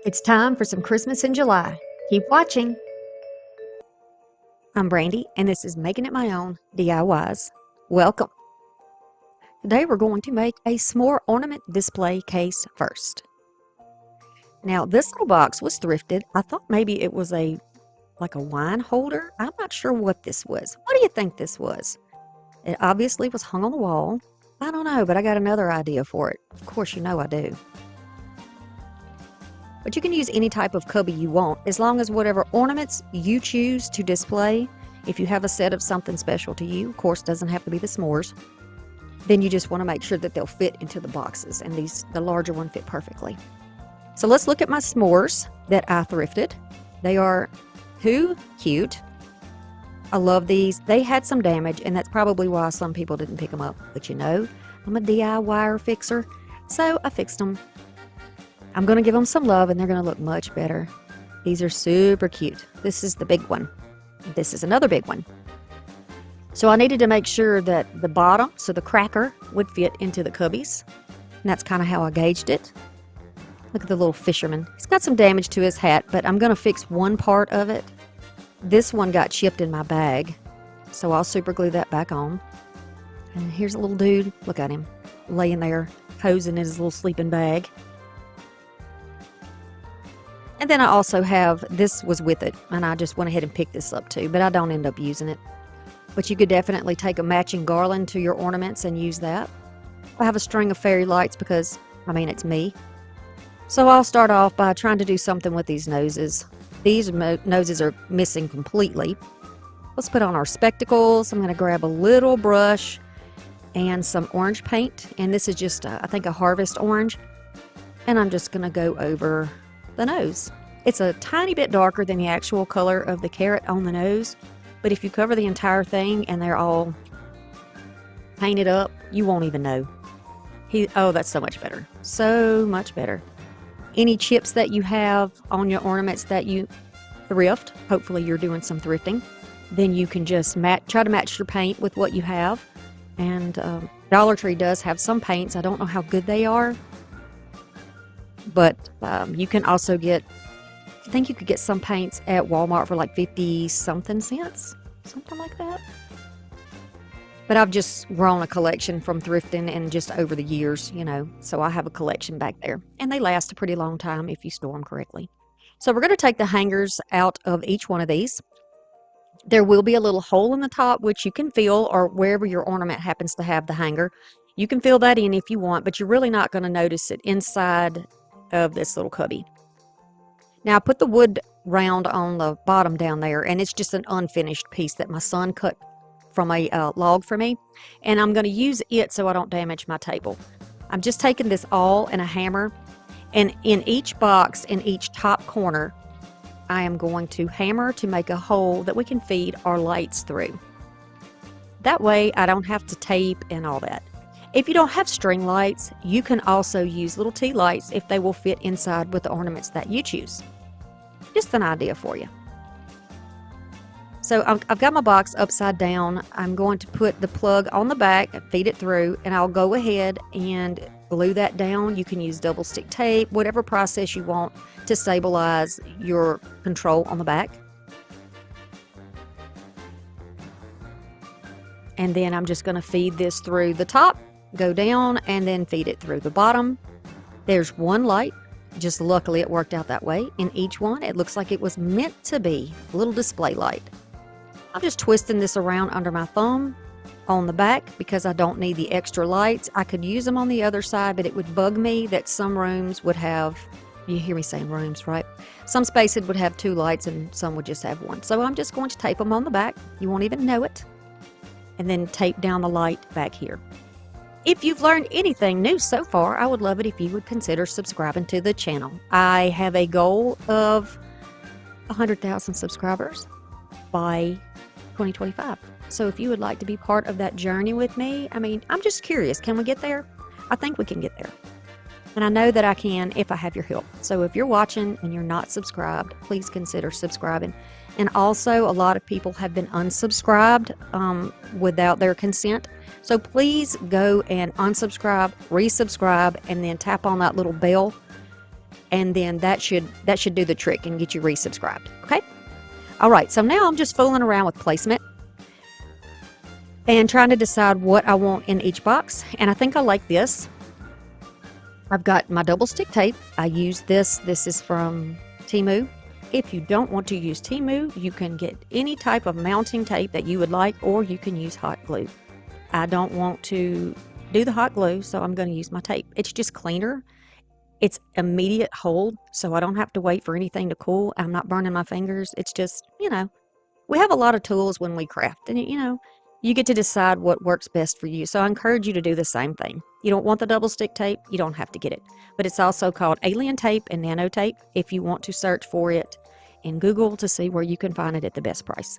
It's time for some Christmas in July. Keep watching. I'm Brandy, and this is Making It My Own DIYs. Welcome. Today we're going to make a s'more ornament display case first. Now, this little box was thrifted. I thought maybe it was like a wine holder. I'm not sure what this was. What do you think this was? It obviously was hung on the wall. I don't know, but I got another idea for it. Of course, you know I do. But you can use any type of cubby you want, as long as whatever ornaments you choose to display, if you have a set of something special to you, of course, doesn't have to be the s'mores, then you just want to make sure that they'll fit into the boxes, and the larger one fit perfectly. So let's look at my s'mores that I thrifted. They are too cute. I love these. They had some damage, and that's probably why some people didn't pick them up. But you know, I'm a DIYer fixer, so I fixed them. I'm going to give them some love, and they're going to look much better. These are super cute. This is the big one. This is another big one. So I needed to make sure that the bottom, so the cracker, would fit into the cubbies. And that's kind of how I gauged it. Look at the little fisherman. He's got some damage to his hat, but I'm going to fix one part of it. This one got chipped in my bag, so I'll super glue that back on. And here's a little dude. Look at him, laying there, posing in his little sleeping bag. And then I also have, this was with it, and I just went ahead and picked this up too, but I don't end up using it. But you could definitely take a matching garland to your ornaments and use that. I have a string of fairy lights because, I mean, it's me. So I'll start off by trying to do something with these noses. These noses are missing completely. Let's put on our spectacles. I'm going to grab a little brush and some orange paint. And this is just, I think, a harvest orange. And I'm just going to go over the nose. It's a tiny bit darker than the actual color of the carrot on the nose, but if you cover the entire thing and they're all painted up, you won't even know. Oh, that's so much better. So much better. Any chips that you have on your ornaments that you thrift, hopefully you're doing some thrifting, then you can just try to match your paint with what you have. And Dollar Tree does have some paints. I don't know how good they are, but you can also get, I think you could get some paints at Walmart for like 50-something cents, something like that. But I've just grown a collection from thrifting and just over the years, you know, so I have a collection back there. And they last a pretty long time if you store them correctly. So we're going to take the hangers out of each one of these. There will be a little hole in the top, which you can fill, or wherever your ornament happens to have the hanger. You can fill that in if you want, but you're really not going to notice it inside of this little cubby. Now I put the wood round on the bottom down there, and it's just an unfinished piece that my son cut from a log for me, and I'm going to use it so I don't damage my table. I'm just taking this all in a hammer, and in each box, in each top corner, I am going to hammer to make a hole that we can feed our lights through. That way I don't have to tape and all that. If you don't have string lights, you can also use little tea lights if they will fit inside with the ornaments that you choose. Just an idea for you. So I've got my box upside down. I'm going to put the plug on the back and feed it through, and I'll go ahead and glue that down. You can use double stick tape, whatever process you want to stabilize your control on the back. And then I'm just going to feed this through the top, go down, and then feed it through the bottom. There's one light. Just luckily it worked out that way. In each one, it looks like it was meant to be a little display light. I'm just twisting this around under my thumb on the back because I don't need the extra lights. I could use them on the other side, but it would bug me that some rooms would have, you hear me saying rooms, right? Some spaces would have 2 lights and some would just have 1. So I'm just going to tape them on the back. You won't even know it. And then tape down the light back here. If you've learned anything new so far, I would love it if you would consider subscribing to the channel. I have a goal of 100,000 subscribers by 2025. So if you would like to be part of that journey with me, I mean, I'm just curious, can we get there? I think we can get there. And I know that I can if I have your help. So if you're watching and you're not subscribed, please consider subscribing. And also, a lot of people have been unsubscribed without their consent. So please go and unsubscribe, resubscribe, and then tap on that little bell and then that should do the trick and get you resubscribed. Okay. All right. So now I'm just fooling around with placement and trying to decide what I want in each box. And I think I like this. I've got my double stick tape. I use this. This is from TEMU. If you don't want to use TEMU, you can get any type of mounting tape that you would like, or you can use hot glue. I don't want to do the hot glue, so I'm going to use my tape. It's just cleaner. It's immediate hold, so I don't have to wait for anything to cool. I'm not burning my fingers. It's just, we have a lot of tools when we craft, and you get to decide what works best for you. So I encourage you to do the same thing. You don't want the double stick tape, you don't have to get it. But it's also called alien tape and nano tape if you want to search for it in Google to see where you can find it at the best price.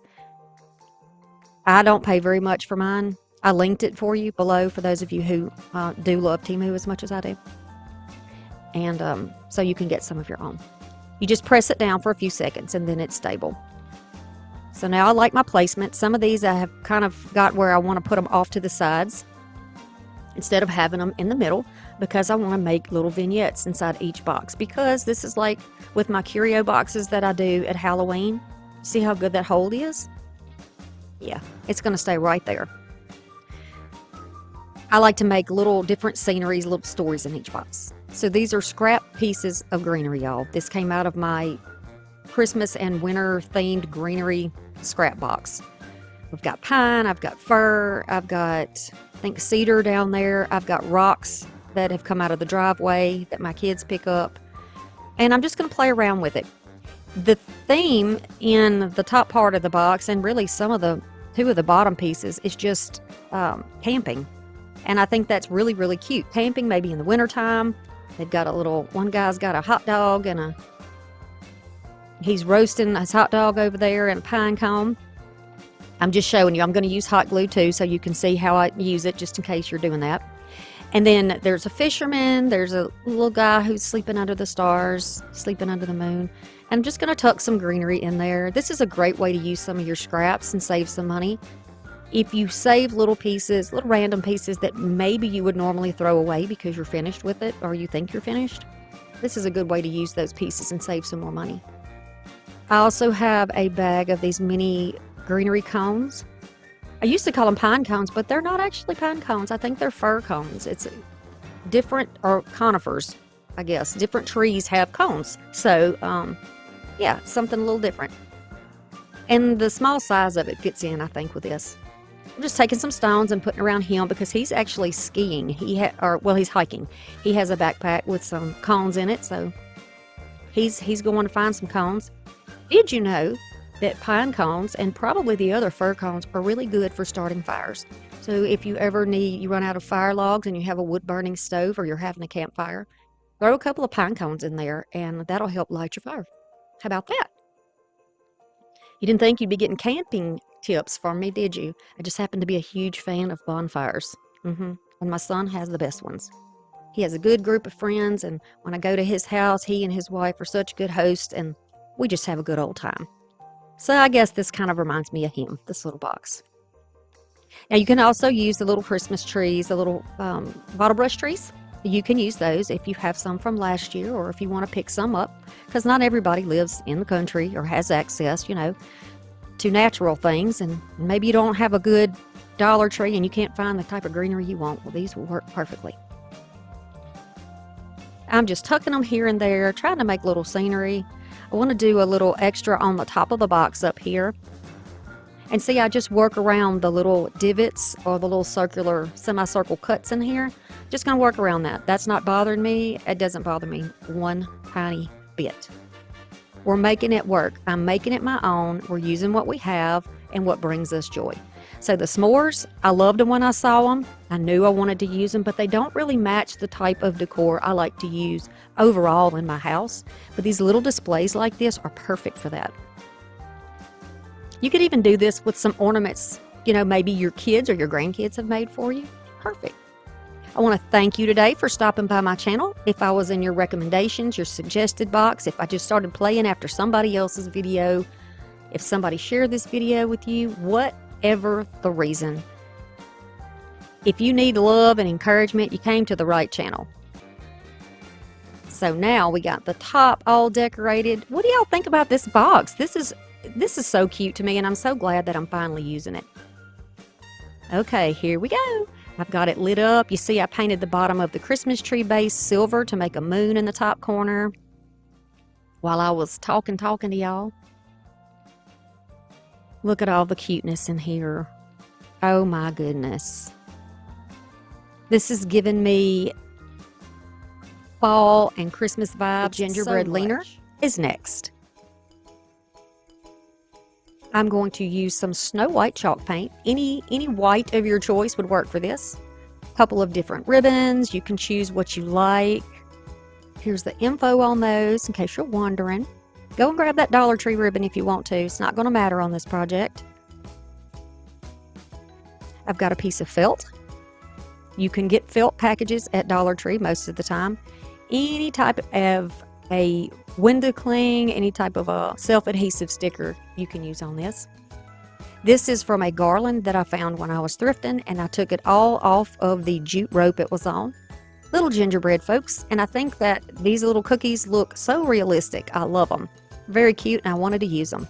I don't pay very much for mine. I linked it for you below for those of you who do love TEMU as much as I do. And so you can get some of your own. You just press it down for a few seconds and then it's stable. So now I like my placement. Some of these I have kind of got where I want to put them off to the sides instead of having them in the middle, because I want to make little vignettes inside each box, because this is like with my curio boxes that I do at Halloween. See how good that hold is? Yeah, it's going to stay right there. I like to make little different sceneries, little stories in each box. So these are scrap pieces of greenery, y'all. This came out of my Christmas and winter themed greenery scrap box. I've got pine, I've got fir, I've got, I think, cedar down there. I've got rocks that have come out of the driveway that my kids pick up. And I'm just going to play around with it. The theme in the top part of the box, and really two of the bottom pieces, is just camping. And I think that's really, really cute. Camping maybe in the wintertime. They've got one guy's got a hot dog and he's roasting his hot dog over there in a pine cone. I'm just showing you. I'm going to use hot glue too, so you can see how I use it, just in case you're doing that. And then there's a fisherman. There's a little guy who's sleeping under the stars, sleeping under the moon. And I'm just going to tuck some greenery in there. This is a great way to use some of your scraps and save some money. If you save little pieces, little random pieces that maybe you would normally throw away because you're finished with it, or you think you're finished, this is a good way to use those pieces and save some more money. I also have a bag of these mini greenery cones. I used to call them pine cones, but they're not actually pine cones. I think they're fir cones. It's different, or conifers, I guess. Different trees have cones. So, yeah, something a little different. And the small size of it fits in, I think, with this. I'm just taking some stones and putting around him because he's actually skiing. He's hiking. He has a backpack with some cones in it, so he's going to find some cones. Did you know that pine cones and probably the other fir cones are really good for starting fires? So if you ever you run out of fire logs and you have a wood burning stove, or you're having a campfire, throw a couple of pine cones in there and that'll help light your fire. How about that? You didn't think you'd be getting camping tips from me, did you? I just happen to be a huge fan of bonfires. And my son has the best ones. He has a good group of friends, and when I go to his house, he and his wife are such good hosts, and we just have a good old time. So I guess this kind of reminds me of him, this little box. Now you can also use the little Christmas trees, the little bottle brush trees. You can use those if you have some from last year, or if you want to pick some up, because not everybody lives in the country or has access, to natural things, and maybe you don't have a good Dollar Tree and you can't find the type of greenery you want. Well, these will work perfectly. I'm just tucking them here and there, trying to make little scenery. I want to do a little extra on the top of the box up here. And see, I just work around the little divots or the little circular, semicircle cuts in here. Just going to work around that. That's not bothering me. It doesn't bother me one tiny bit. We're making it work. I'm making it my own. We're using what we have and what brings us joy. So the s'mores, I loved them when I saw them. I knew I wanted to use them, but they don't really match the type of decor I like to use overall in my house. But these little displays like this are perfect for that. You could even do this with some ornaments, maybe your kids or your grandkids have made for you. Perfect. I want to thank you today for stopping by my channel. If I was in your recommendations, your suggested box, if I just started playing after somebody else's video, if somebody shared this video with you, whatever the reason, if you need love and encouragement, you came to the right channel. So now we got the top all decorated. What do y'all think about this box? This is so cute to me, and I'm so glad that I'm finally using it. Okay, here we go. I've got it lit up. You see I painted the bottom of the Christmas tree base silver to make a moon in the top corner while I was talking to y'all. Look at all the cuteness in here. Oh my goodness. This is giving me fall and Christmas vibes. The gingerbread leaner is next. I'm going to use some Snow White chalk paint. Any white of your choice would work for this. A couple of different ribbons. You can choose what you like. Here's the info on those in case you're wondering. Go and grab that Dollar Tree ribbon if you want to. It's not going to matter on this project. I've got a piece of felt. You can get felt packages at Dollar Tree most of the time. Any type of a window cling, any type of a self-adhesive sticker you can use on this. This is from a garland that I found when I was thrifting, and I took it all off of the jute rope it was on. Little gingerbread folks, and I think that these little cookies look so realistic. I love them. Very cute, and I wanted to use them.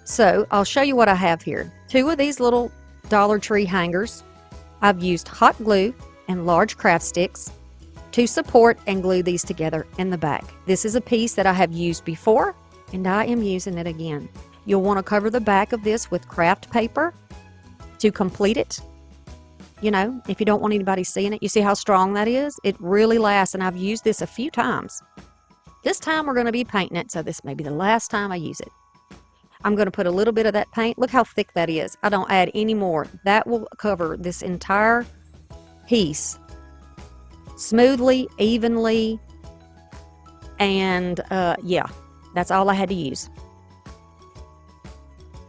So I'll show you what I have here. 2 of these little Dollar Tree hangers. I've used hot glue and large craft sticks to support and glue these together in the back. This is a piece that I have used before, and I am using it again. You'll want to cover the back of this with craft paper to complete it. You know, if you don't want anybody seeing it, you see how strong that is? It really lasts, and I've used this a few times. This time we're going to be painting it, so this may be the last time I use it. I'm going to put a little bit of that paint. Look how thick that is. I don't add any more. That will cover this entire piece smoothly, evenly, and yeah, that's all I had to use.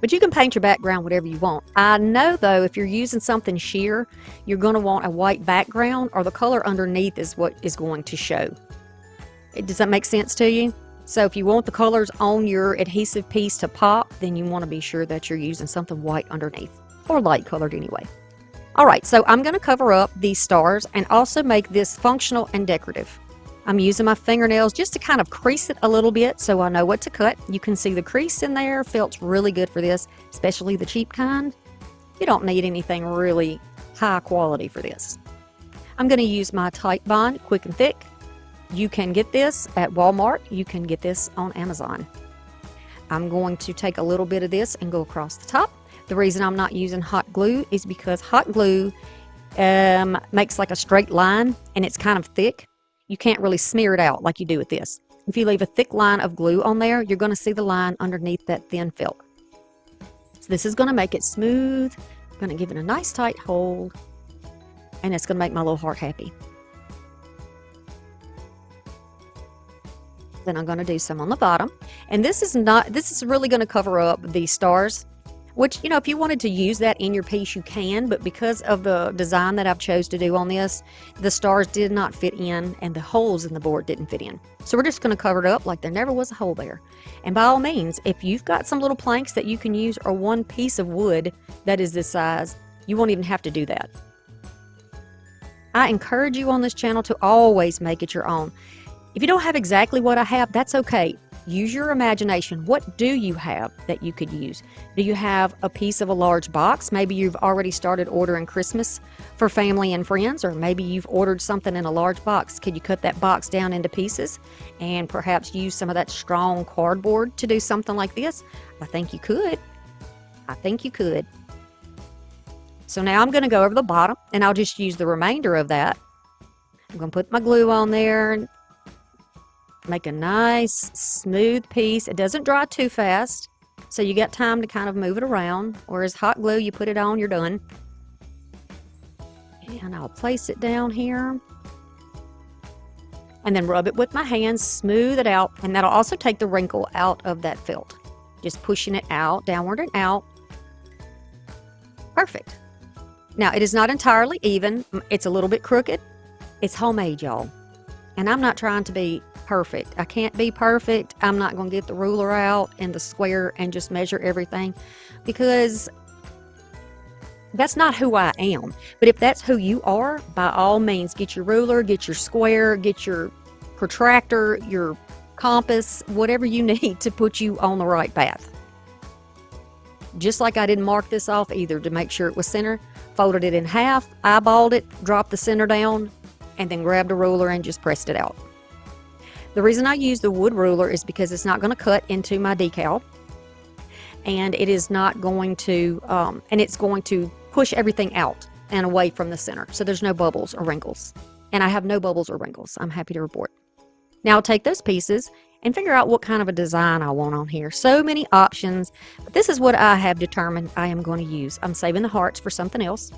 But you can paint your background whatever you want. I know though, if you're using something sheer, you're going to want a white background, or the color underneath is what is going to show. Does that make sense to you? So if you want the colors on your adhesive piece to pop, then you want to be sure that you're using something white underneath, or light colored anyway. All right, so I'm going to cover up these stars and also make this functional and decorative. I'm using my fingernails just to kind of crease it a little bit so I know what to cut. You can see the crease in there. Felt's really good for this, especially the cheap kind. You don't need anything really high quality for this. I'm going to use my Tite Bond Quick and Thick. You can get this at Walmart. You can get this on Amazon. I'm going to take a little bit of this and go across the top. The reason I'm not using hot glue is because hot glue makes like a straight line, and it's kind of thick. You can't really smear it out like you do with this. If you leave a thick line of glue on there, you're going to see the line underneath that thin felt. So this is going to make it smooth. I'm going to give it a nice tight hold, and it's going to make my little heart happy. Then I'm going to do some on the bottom, and this is really going to cover up the stars, which, you know, if you wanted to use that in your piece, you can, but because of the design that I've chose to do on this, the stars did not fit in, and the holes in the board didn't fit in. So we're just going to cover it up like there never was a hole there. And by all means, if you've got some little planks that you can use, or one piece of wood that is this size, you won't even have to do that. I encourage you on this channel to always make it your own. If you don't have exactly what I have, that's okay. Use your imagination. What do you have that you could use? Do you have a piece of a large box? Maybe you've already started ordering Christmas for family and friends, or maybe you've ordered something in a large box. Could you cut that box down into pieces and perhaps use some of that strong cardboard to do something like this? I think you could. I think you could. So now I'm going to go over the bottom, and I'll just use the remainder of that. I'm going to put my glue on there. Make a nice smooth piece. It doesn't dry too fast, so you got time to kind of move it around. Whereas hot glue, you put it on, you're done. And I'll place it down here, and then rub it with my hands, smooth it out, and that'll also take the wrinkle out of that felt. Just pushing it out, downward and out. Perfect. Now, it is not entirely even. It's a little bit crooked. It's homemade, y'all. And I'm not trying to be perfect. I can't be perfect. I'm not going to get the ruler out and the square and just measure everything, because that's not who I am. But if that's who you are, by all means, get your ruler, get your square, get your protractor, your compass, whatever you need to put you on the right path. Just like I didn't mark this off either to make sure it was center, folded it in half, eyeballed it, dropped the center down, and then grabbed a ruler and just pressed it out. The reason I use the wood ruler is because it's not going to cut into my decal, and it is not going to, and it's going to push everything out and away from the center, so there's no bubbles or wrinkles. And I have no bubbles or wrinkles, I'm happy to report. Now I'll take those pieces and figure out what kind of a design I want on here. So many options, but this is what I have determined I am going to use. I'm saving the hearts for something else.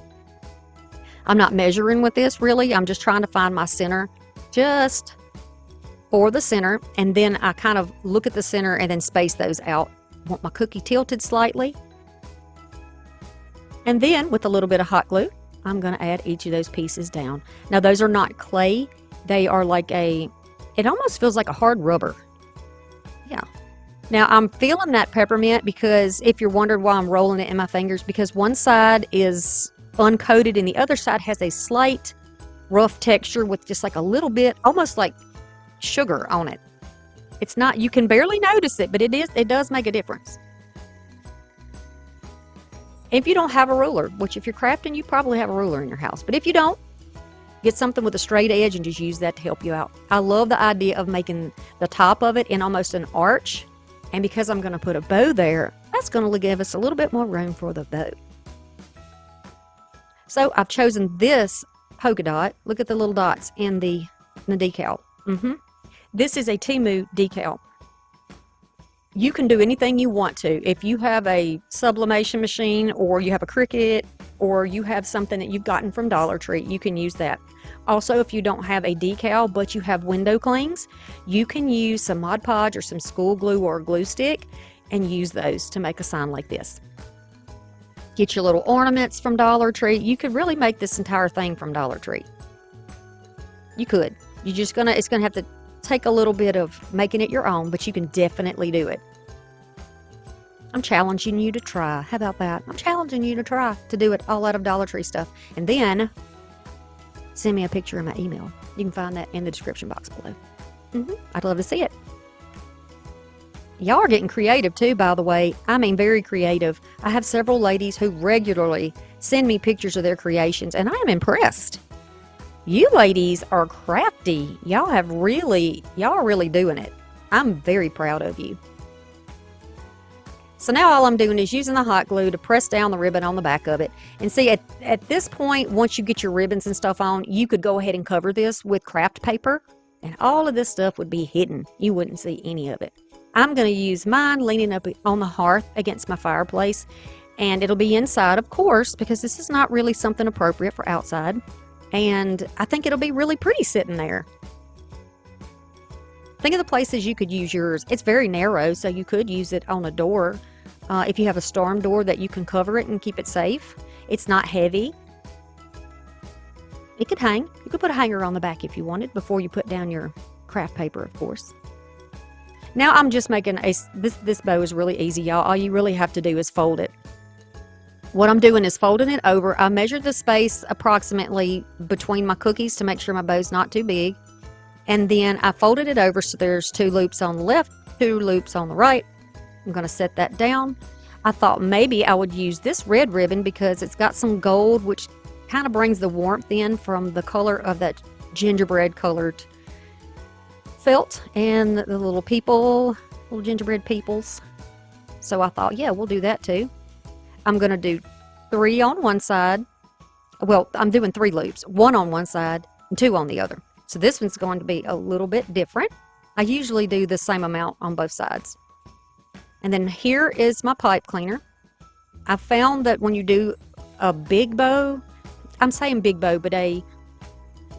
I'm not measuring with this really. I'm just trying to find my center just for the center, and then I kind of look at the center and then space those out. I want my cookie tilted slightly. And then with a little bit of hot glue, I'm going to add each of those pieces down. Now those are not clay. They are like it almost feels like a hard rubber. Yeah. Now I'm feeling that peppermint because if you're wondering why I'm rolling it in my fingers, because one side is uncoated and the other side has a slight rough texture with just like a little bit, almost like sugar on it. It's not, you can barely notice it, but it does make a difference. If you don't have a ruler, which if you're crafting, you probably have a ruler in your house, but if you don't, get something with a straight edge and just use that to help you out. I love the idea of making the top of it in almost an arch, and because I'm going to put a bow there, that's going to give us a little bit more room for the bow. So I've chosen this polka dot. Look at the little dots in the decal. This is a TEMU decal. You can do anything you want to. If you have a sublimation machine, or you have a Cricut, or you have something that you've gotten from Dollar Tree, you can use that. Also, if you don't have a decal but you have window clings, you can use some Mod Podge or some school glue or a glue stick and use those to make a sign like this. Get your little ornaments from Dollar Tree. You could really make this entire thing from Dollar Tree. You could. It's gonna have to take a little bit of making it your own, but you can definitely do it. I'm challenging you to try. How about that? I'm challenging you to try to do it all out of Dollar Tree stuff. And then send me a picture in my email. You can find that in the description box below. I'd love to see it. Y'all are getting creative too, by the way. I mean, very creative. I have several ladies who regularly send me pictures of their creations, and I am impressed. You ladies are crafty. Y'all are really doing it. I'm very proud of you. So now all I'm doing is using the hot glue to press down the ribbon on the back of it. And see, at this point, once you get your ribbons and stuff on, you could go ahead and cover this with craft paper, and all of this stuff would be hidden. You wouldn't see any of it. I'm going to use mine leaning up on the hearth against my fireplace, and it'll be inside, of course, because this is not really something appropriate for outside. And I think it'll be really pretty sitting there. Think of the places you could use yours. It's very narrow, so you could use it on a door. If you have a storm door that you can cover it and keep it safe. It's not heavy. It could hang. You could put a hanger on the back if you wanted before you put down your craft paper, of course. Now I'm just making this bow is really easy, y'all. All you really have to do is fold it. What I'm doing is folding it over. I measured the space approximately between my cookies to make sure my bow's not too big. And then I folded it over so there's 2 loops on the left, 2 loops on the right. I'm going to set that down. I thought maybe I would use this red ribbon because it's got some gold, which kind of brings the warmth in from the color of that gingerbread colored felt and the little gingerbread peoples. So I thought, yeah, we'll do that too. I'm going to do 3 on one side. Well, I'm doing 3 loops, 1 on one side and 2 on the other. So this one's going to be a little bit different. I usually do the same amount on both sides. And then here is my pipe cleaner. I found that when you do a big bow, I'm saying big bow, but a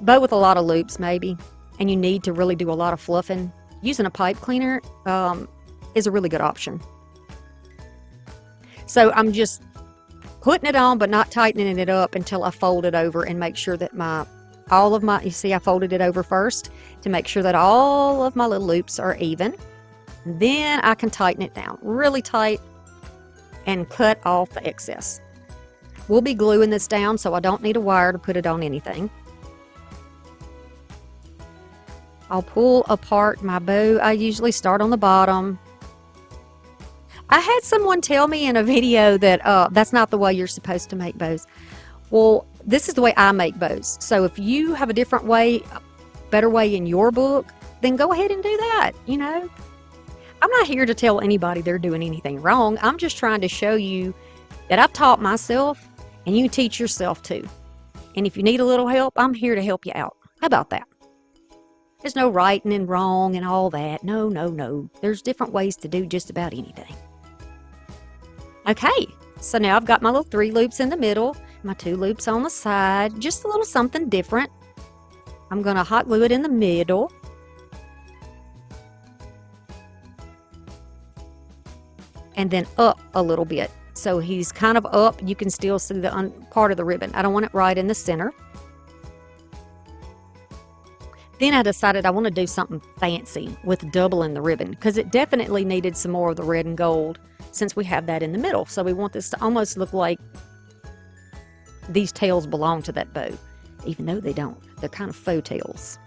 bow with a lot of loops maybe, and you need to really do a lot of fluffing, using a pipe cleaner is a really good option. So I'm just putting it on but not tightening it up until I fold it over and make sure that you see I folded it over first to make sure that all of my little loops are even. Then I can tighten it down really tight and cut off the excess. We'll be gluing this down, so I don't need a wire to put it on anything. I'll pull apart my bow. I usually start on the bottom. I had someone tell me in a video that that's not the way you're supposed to make bows. Well, this is the way I make bows. So if you have a different way, a better way in your book, then go ahead and do that, you know. I'm not here to tell anybody they're doing anything wrong. I'm just trying to show you that I've taught myself and you can teach yourself too. And if you need a little help, I'm here to help you out. How about that? There's no right and wrong and all that. No, no, no. There's different ways to do just about anything. Okay, so now I've got my little 3 loops in the middle, my 2 loops on the side, just a little something different. I'm going to hot glue it in the middle. And then up a little bit. So he's kind of up. You can still see the part of the ribbon. I don't want it right in the center. Then I decided I want to do something fancy with doubling the ribbon because it definitely needed some more of the red and gold since we have that in the middle. So we want this to almost look like these tails belong to that bow, even though they don't. They're kind of faux tails.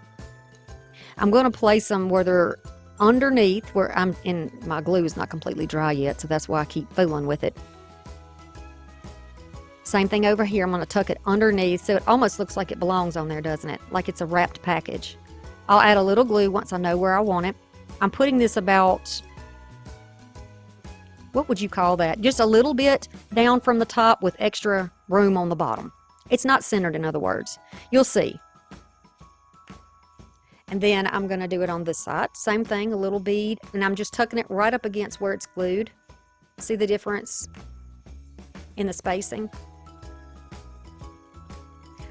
I'm going to place them where they're underneath, where I'm in. My glue is not completely dry yet, so that's why I keep fooling with it. Same thing over here. I'm going to tuck it underneath so it almost looks like it belongs on there, doesn't it? Like it's a wrapped package. I'll add a little glue once I know where I want it. I'm putting this about, what would you call that? Just a little bit down from the top with extra room on the bottom. It's not centered, in other words. You'll see. And then I'm going to do it on this side. Same thing, a little bead. And I'm just tucking it right up against where it's glued. See the difference in the spacing?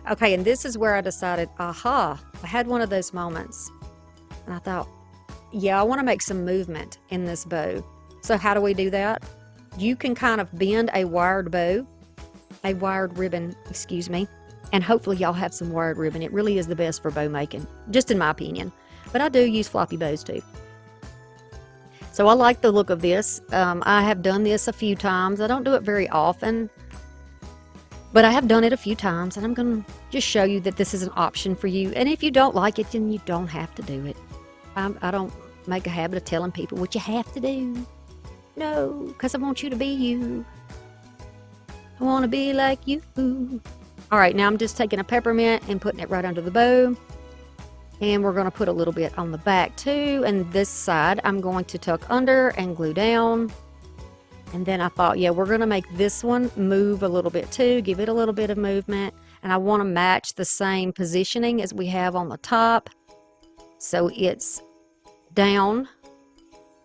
Okay, and this is where I decided, aha, I had one of those moments. And I thought, yeah, I want to make some movement in this bow. So how do we do that? You can kind of bend a wired bow, a wired ribbon, excuse me, and hopefully y'all have some wired ribbon. It really is the best for bow making, just in my opinion. But I do use floppy bows too. So I like the look of this. I have done this a few times. I don't do it very often, but I have done it a few times, and I'm going to just show you that this is an option for you. And if you don't like it, then you don't have to do it. I don't make a habit of telling people what you have to do. No, because I want you to be you. I want to be like you. All right, now I'm just taking a peppermint and putting it right under the bow. And we're going to put a little bit on the back too. And this side, I'm going to tuck under and glue down. And then I thought, yeah, we're going to make this one move a little bit too. Give it a little bit of movement. And I want to match the same positioning as we have on the top. So it's down.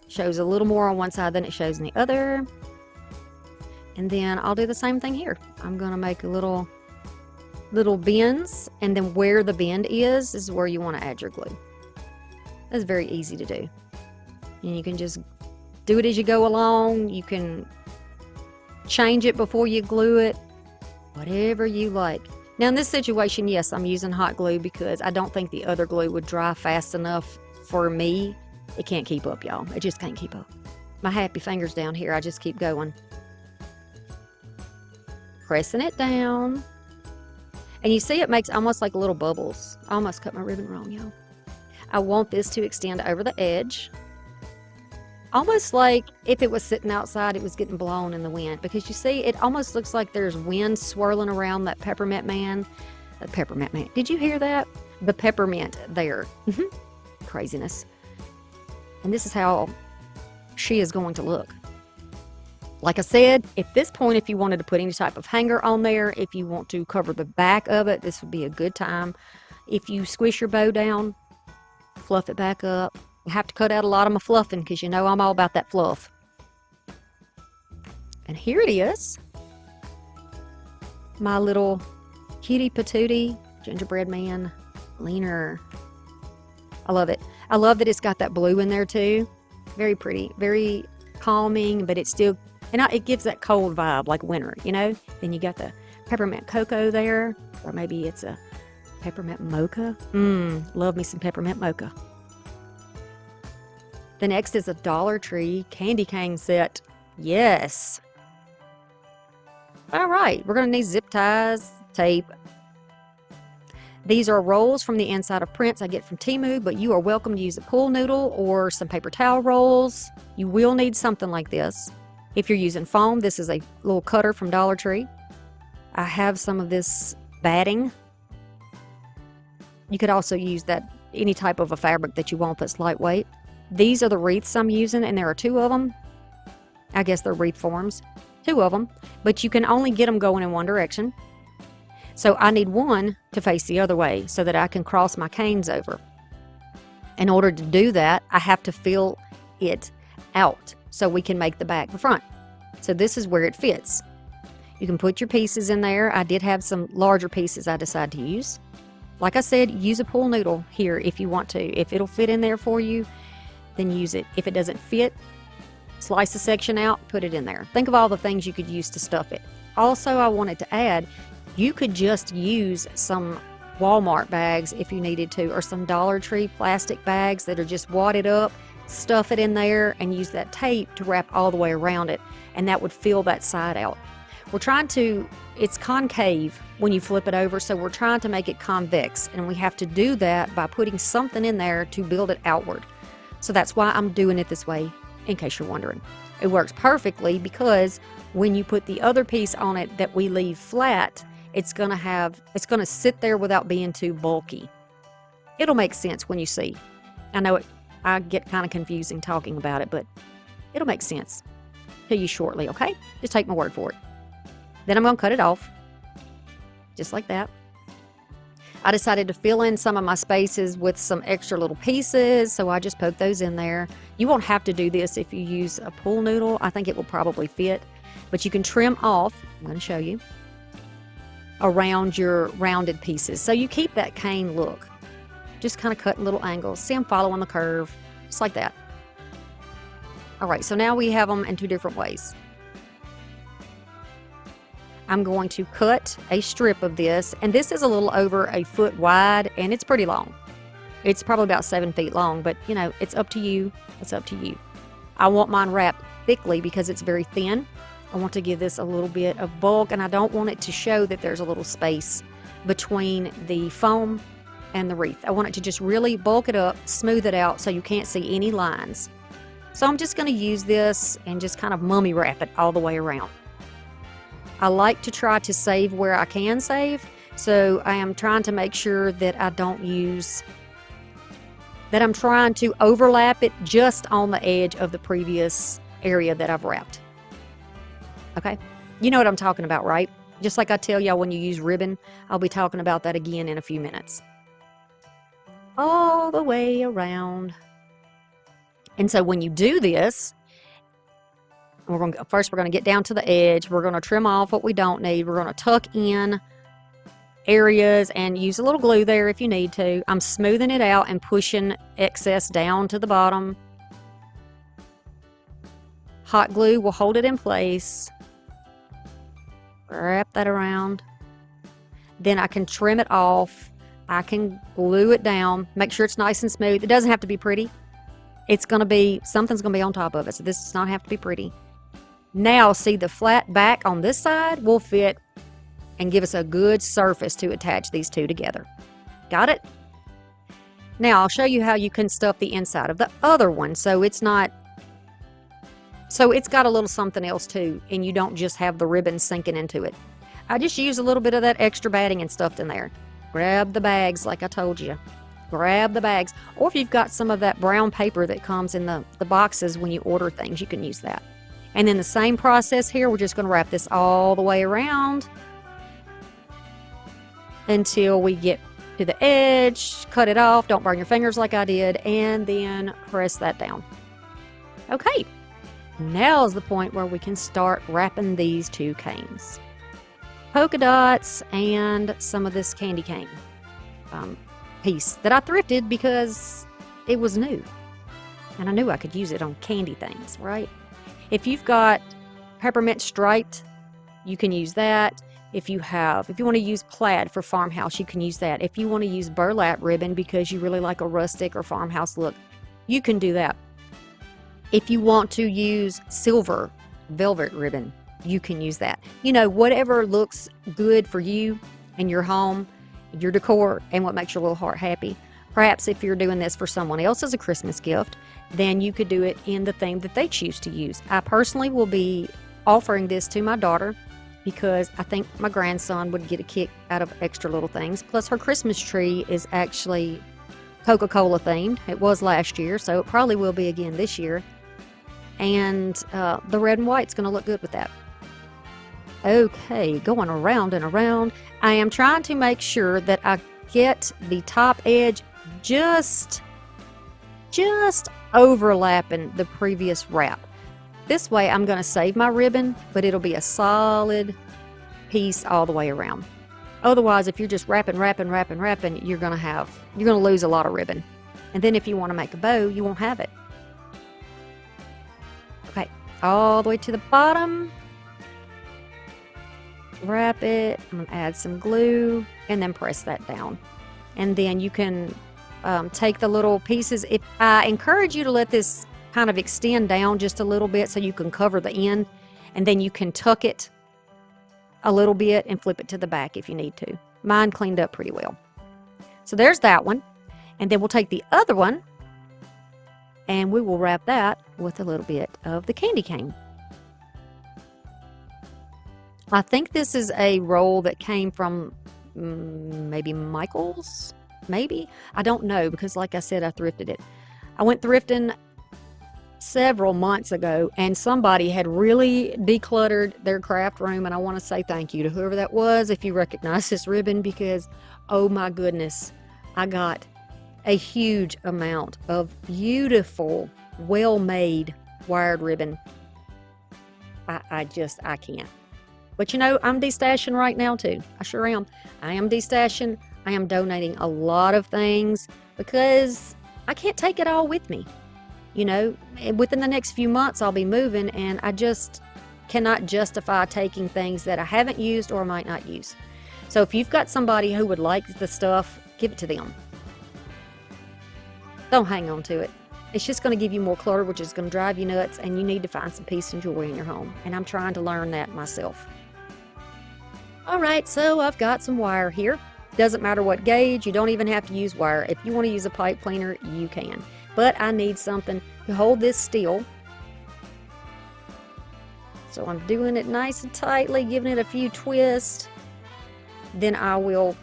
Shows a little more on one side than it shows in the other. And then I'll do the same thing here. I'm going to make a little bends, and then where the bend is where you want to add your glue. That's very easy to do. And you can just do it as you go along. You can change it before you glue it. Whatever you like. Now in this situation, yes, I'm using hot glue because I don't think the other glue would dry fast enough for me. It can't keep up, y'all. It just can't keep up. My happy fingers down here, I just keep going. Pressing it down. And you see it makes almost like little bubbles. I almost cut my ribbon wrong, y'all. I want this to extend over the edge. Almost like if it was sitting outside, it was getting blown in the wind. Because you see, it almost looks like there's wind swirling around that peppermint man. The peppermint man. Did you hear that? The peppermint there. Craziness. And this is how she is going to look. Like I said, at this point, if you wanted to put any type of hanger on there, if you want to cover the back of it, this would be a good time. If you squish your bow down, fluff it back up. You have to cut out a lot of my fluffing because you know I'm all about that fluff. And here it is. My little cutie patootie gingerbread man leaner. I love it. I love that it's got that blue in there too. Very pretty, very calming, but it's still, and it gives that cold vibe like winter, you know? Then you got the peppermint cocoa there, or maybe it's a peppermint mocha. Love me some peppermint mocha. The next is a Dollar Tree candy cane set. Yes. All right, we're gonna need zip ties, tape. These are rolls from the inside of prints I get from TEMU, but you are welcome to use a pool noodle or some paper towel rolls. You will need something like this. If you're using foam, this is a little cutter from Dollar Tree. I have some of this batting. You could also use that any type of a fabric that you want that's lightweight. These are the wreaths I'm using, and there are 2 of them. I guess they're wreath forms. 2 of them, but you can only get them going in one direction. So I need one to face the other way so that I can cross my canes over. In order to do that, I have to fill it out so we can make the back the front. So this is where it fits. You can put your pieces in there. I did have some larger pieces I decided to use. Like I said, use a pool noodle here if you want to. If it'll fit in there for you, then use it. If it doesn't fit, slice the section out, put it in there. Think of all the things you could use to stuff it. Also, I wanted to add, you could just use some Walmart bags if you needed to, or some Dollar Tree plastic bags that are just wadded up, stuff it in there and use that tape to wrap all the way around it, and that would fill that side out. We're trying to, it's concave when you flip it over, so we're trying to make it convex, and we have to do that by putting something in there to build it outward. So that's why I'm doing it this way, in case you're wondering. It works perfectly because when you put the other piece on it that we leave flat, it's gonna sit there without being too bulky. It'll make sense when you see. I know I get kind of confusing talking about it, but it'll make sense to you shortly, okay? Just take my word for it. Then I'm gonna cut it off, just like that. I decided to fill in some of my spaces with some extra little pieces, so I just poked those in there. You won't have to do this if you use a pool noodle. I think it will probably fit, but you can trim off, I'm gonna show you, around your rounded pieces. So you keep that cane look. Just kind of cutting little angles. See, I'm following the curve, just like that. All right, so now we have them in 2 different ways. I'm going to cut a strip of this, and this is a little over 1 foot wide, and it's pretty long. It's probably about 7 feet long, but you know, it's up to you. It's up to you. I want mine wrapped thickly because it's very thin. I want to give this a little bit of bulk, and I don't want it to show that there's a little space between the foam and the wreath. I want it to just really bulk it up, smooth it out so you can't see any lines. So I'm just going to use this and just kind of mummy wrap it all the way around. I like to try to save where I can save, so I am trying to make sure that I don't use, that I'm trying to overlap it just on the edge of the previous area that I've wrapped. Okay? You know what I'm talking about, right? Just like I tell y'all when you use ribbon, I'll be talking about that again in a few minutes. All the way around. And so when you do this, first we're going to get down to the edge. We're going to trim off what we don't need. We're going to tuck in areas and use a little glue there if you need to. I'm smoothing it out and pushing excess down to the bottom. Hot glue will hold it in place. Wrap that around. Then I can trim it off. I can glue it down. Make sure it's nice and smooth. It doesn't have to be pretty. It's going to be, something's going to be on top of it. So this does not have to be pretty. Now, see, the flat back on this side will fit and give us a good surface to attach these two together. Got it? Now, I'll show you how you can stuff the inside of the other one so it's not, so it's got a little something else too, and you don't just have the ribbon sinking into it. I just use a little bit of that extra batting and stuffed in there. Grab the bags like I told you. Grab the bags. Or if you've got some of that brown paper that comes in the boxes when you order things, you can use that. And then the same process here, we're just going to wrap this all the way around until we get to the edge, cut it off, don't burn your fingers like I did, and then press that down. Okay, now is the point where we can start wrapping these two canes. Polka dots and some of this candy cane piece that I thrifted because it was new. And I knew I could use it on candy things, right? If you've got peppermint striped, you can use that. If you want to use plaid for farmhouse, you can use that. If you want to use burlap ribbon because you really like a rustic or farmhouse look, you can do that. If you want to use silver velvet ribbon, you can use that. You know, whatever looks good for you in your home, your decor and what makes your little heart happy. Perhaps if you're doing this for someone else as a Christmas gift, then you could do it in the theme that they choose to use. I personally will be offering this to my daughter because I think my grandson would get a kick out of extra little things. Plus, her Christmas tree is actually Coca-Cola themed. It was last year, so it probably will be again this year. And the red and white's going to look good with that. Okay, going around and around. I am trying to make sure that I get the top edge just overlapping the previous wrap. This way I'm going to save my ribbon, but it'll be a solid piece all the way around. Otherwise, if you're just wrapping, you're going to lose a lot of ribbon. And then if you want to make a bow, you won't have it. Okay, all the way to the bottom. Wrap it. I'm going to add some glue and then press that down. And then you can take the little pieces. I encourage you to let this kind of extend down just a little bit so you can cover the end, and then you can tuck it a little bit and flip it to the back if you need to. Mine cleaned up pretty well. So there's that one. And then we'll take the other one and we will wrap that with a little bit of the candy cane. I think this is a roll that came from maybe Michael's, maybe? I don't know, because like I said, I thrifted it. I went thrifting several months ago, and somebody had really decluttered their craft room, and I want to say thank you to whoever that was if you recognize this ribbon, because oh my goodness, I got a huge amount of beautiful, well-made wired ribbon. I can't. But you know, I'm destashing right now too. I sure am. I am destashing. I am donating a lot of things because I can't take it all with me. You know, within the next few months I'll be moving, and I just cannot justify taking things that I haven't used or might not use. So if you've got somebody who would like the stuff, give it to them. Don't hang on to it. It's just going to give you more clutter, which is going to drive you nuts, and you need to find some peace and joy in your home. And I'm trying to learn that myself. All right, so I've got some wire here. Doesn't matter what gauge, you don't even have to use wire. If you want to use a pipe cleaner, you can. But I need something to hold this still. So I'm doing it nice and tightly, giving it a few twists. Then I will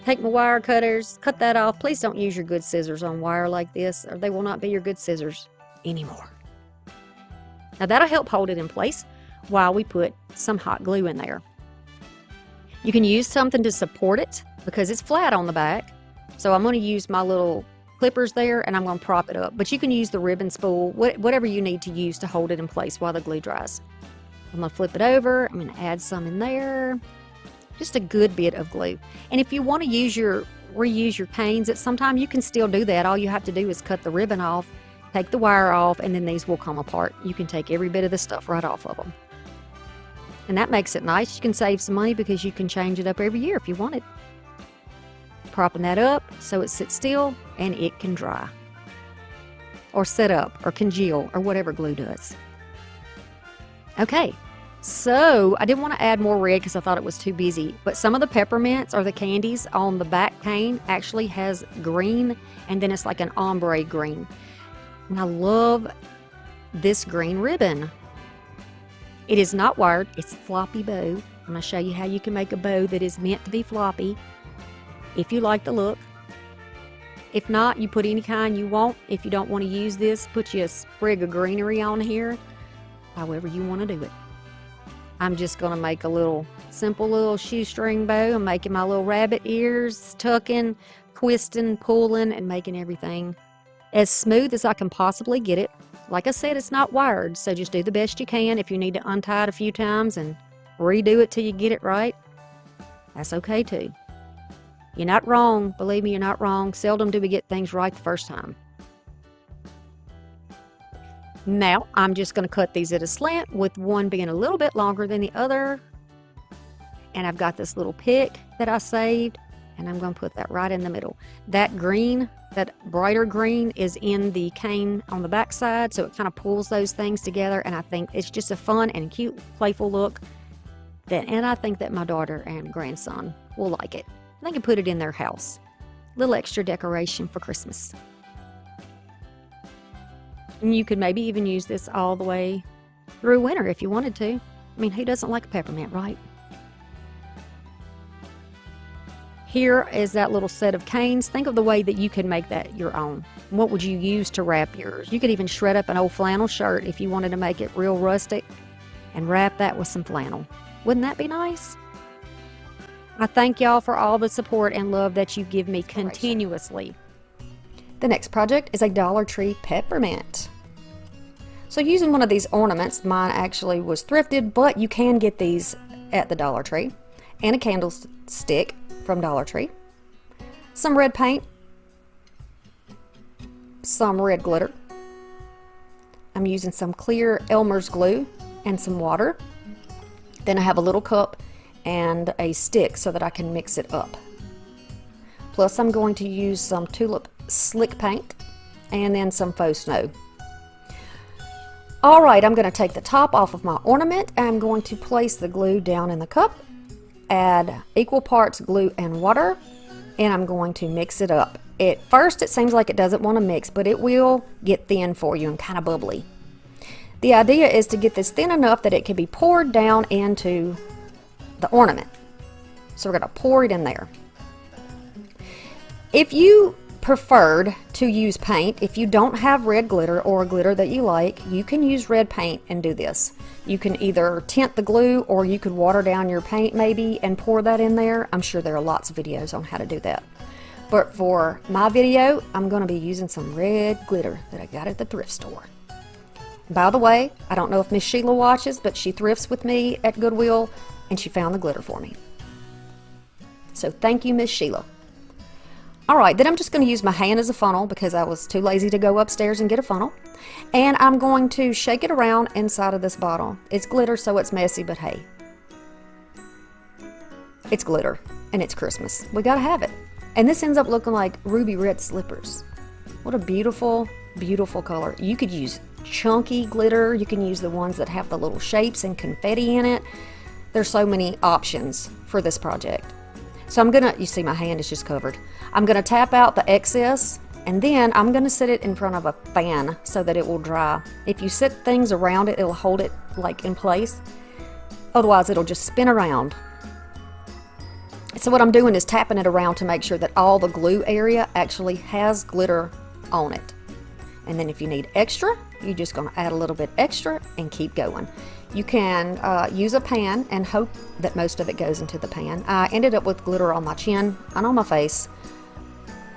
take my wire cutters, cut that off. Please don't use your good scissors on wire like this, or they will not be your good scissors anymore. Now that'll help hold it in place while we put some hot glue in there. You can use something to support it because it's flat on the back. So I'm going to use my little clippers there, and I'm going to prop it up. But you can use the ribbon spool, whatever you need to use to hold it in place while the glue dries. I'm going to flip it over. I'm going to add some in there. Just a good bit of glue. And if you want to reuse your canes at some time, you can still do that. All you have to do is cut the ribbon off, take the wire off, and then these will come apart. You can take every bit of the stuff right off of them. And that makes it nice. You can save some money because you can change it up every year if you want it. Propping that up so it sits still and it can dry. Or set up or congeal or whatever glue does. Okay, so I didn't want to add more red because I thought it was too busy. But some of the peppermints or the candies on the back cane actually has green, and then it's like an ombre green. And I love this green ribbon. It is not wired, it's a floppy bow. I'm going to show you how you can make a bow that is meant to be floppy if you like the look. If not, you put any kind you want. If you don't want to use this, put you a sprig of greenery on here, however you want to do it. I'm just going to make a little simple little shoestring bow. I'm making my little rabbit ears, tucking, twisting, pulling, and making everything as smooth as I can possibly get it. Like I said, it's not wired, so just do the best you can. If you need to untie it a few times and redo it till you get it right, that's okay too. You're not wrong. Believe me, you're not wrong. Seldom do we get things right the first time. Now, I'm just going to cut these at a slant, with one being a little bit longer than the other. And I've got this little pick that I saved, and I'm going to put that right in the middle. That green, that brighter green, is in the cane on the back side, so it kind of pulls those things together, and I think it's just a fun and cute, playful look. And I think that my daughter and grandson will like it. They can put it in their house. Little extra decoration for Christmas. And you could maybe even use this all the way through winter if you wanted to. I mean, who doesn't like a peppermint, right? Here is that little set of canes. Think of the way that you can make that your own. What would you use to wrap yours? You could even shred up an old flannel shirt if you wanted to make it real rustic and wrap that with some flannel. Wouldn't that be nice? I thank y'all for all the support and love that you give me continuously. The next project is a Dollar Tree peppermint. So using one of these ornaments, mine actually was thrifted, but you can get these at the Dollar Tree, and a candlestick from Dollar Tree, some red paint, some red glitter. I'm using some clear Elmer's glue and some water. Then I have a little cup and a stick so that I can mix it up. Plus I'm going to use some tulip slick paint and then some faux snow. Alright, I'm going to take the top off of my ornament. I'm going to place the glue down in the cup, add equal parts glue and water, and I'm going to mix it up. At first it seems like it doesn't want to mix, but it will get thin for you and kind of bubbly. The idea is to get this thin enough that it can be poured down into the ornament. So we're going to pour it in there. If you preferred to use paint, if you don't have red glitter or a glitter that you like, you can use red paint and do this. You can either tint the glue or you could water down your paint maybe and pour that in there. I'm sure there are lots of videos on how to do that. But for my video, I'm going to be using some red glitter that I got at the thrift store. By the way, I don't know if Miss Sheila watches, but she thrifts with me at Goodwill and she found the glitter for me. So thank you, Miss Sheila. Alright, then I'm just going to use my hand as a funnel because I was too lazy to go upstairs and get a funnel. And I'm going to shake it around inside of this bottle. It's glitter, so it's messy, but hey. It's glitter, and it's Christmas. We gotta have it. And this ends up looking like ruby red slippers. What a beautiful, beautiful color. You could use chunky glitter. You can use the ones that have the little shapes and confetti in it. There's so many options for this project. So I'm gonna, you see my hand is just covered. I'm gonna tap out the excess and then I'm gonna sit it in front of a fan so that it will dry. If you sit things around it, it'll hold it like in place. Otherwise it'll just spin around. So what I'm doing is tapping it around to make sure that all the glue area actually has glitter on it. And then if you need extra, you're just gonna add a little bit extra and keep going. You can use a pan and hope that most of it goes into the pan. I ended up with glitter on my chin and on my face,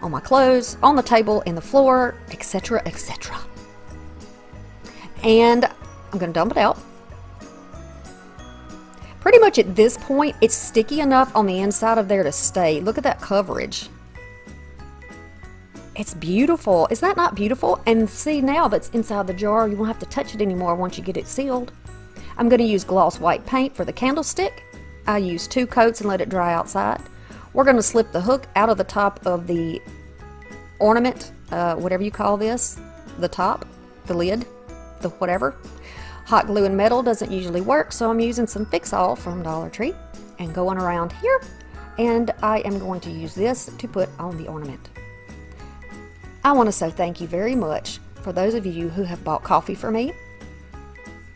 on my clothes, on the table, in the floor, etc., etc. And I'm going to dump it out. Pretty much at this point, it's sticky enough on the inside of there to stay. Look at that coverage. It's beautiful. Is that not beautiful? And see, now that's inside the jar, you won't have to touch it anymore once you get it sealed. I'm going to use gloss white paint for the candlestick. I use 2 coats and let it dry outside. We're going to slip the hook out of the top of the ornament, whatever you call this, the top, the lid, the whatever. Hot glue and metal doesn't usually work, so I'm using some Fix-All from Dollar Tree and going around here, and I am going to use this to put on the ornament. I want to say thank you very much for those of you who have bought coffee for me.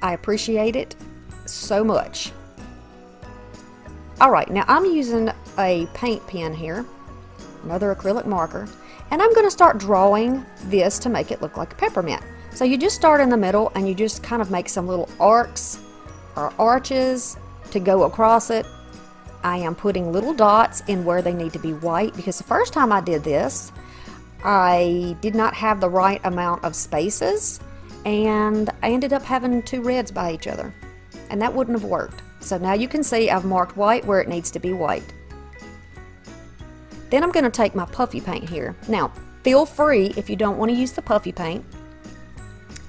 I appreciate it so much. Alright, now I'm using a paint pen here, another acrylic marker, and I'm going to start drawing this to make it look like a peppermint. So you just start in the middle and you just kind of make some little arcs or arches to go across it. I am putting little dots in where they need to be white because the first time I did this, I did not have the right amount of spaces and I ended up having 2 reds by each other, and that wouldn't have worked. So now you can see I've marked white where it needs to be white. Then I'm going to take my puffy paint here. Now feel free, if you don't want to use the puffy paint,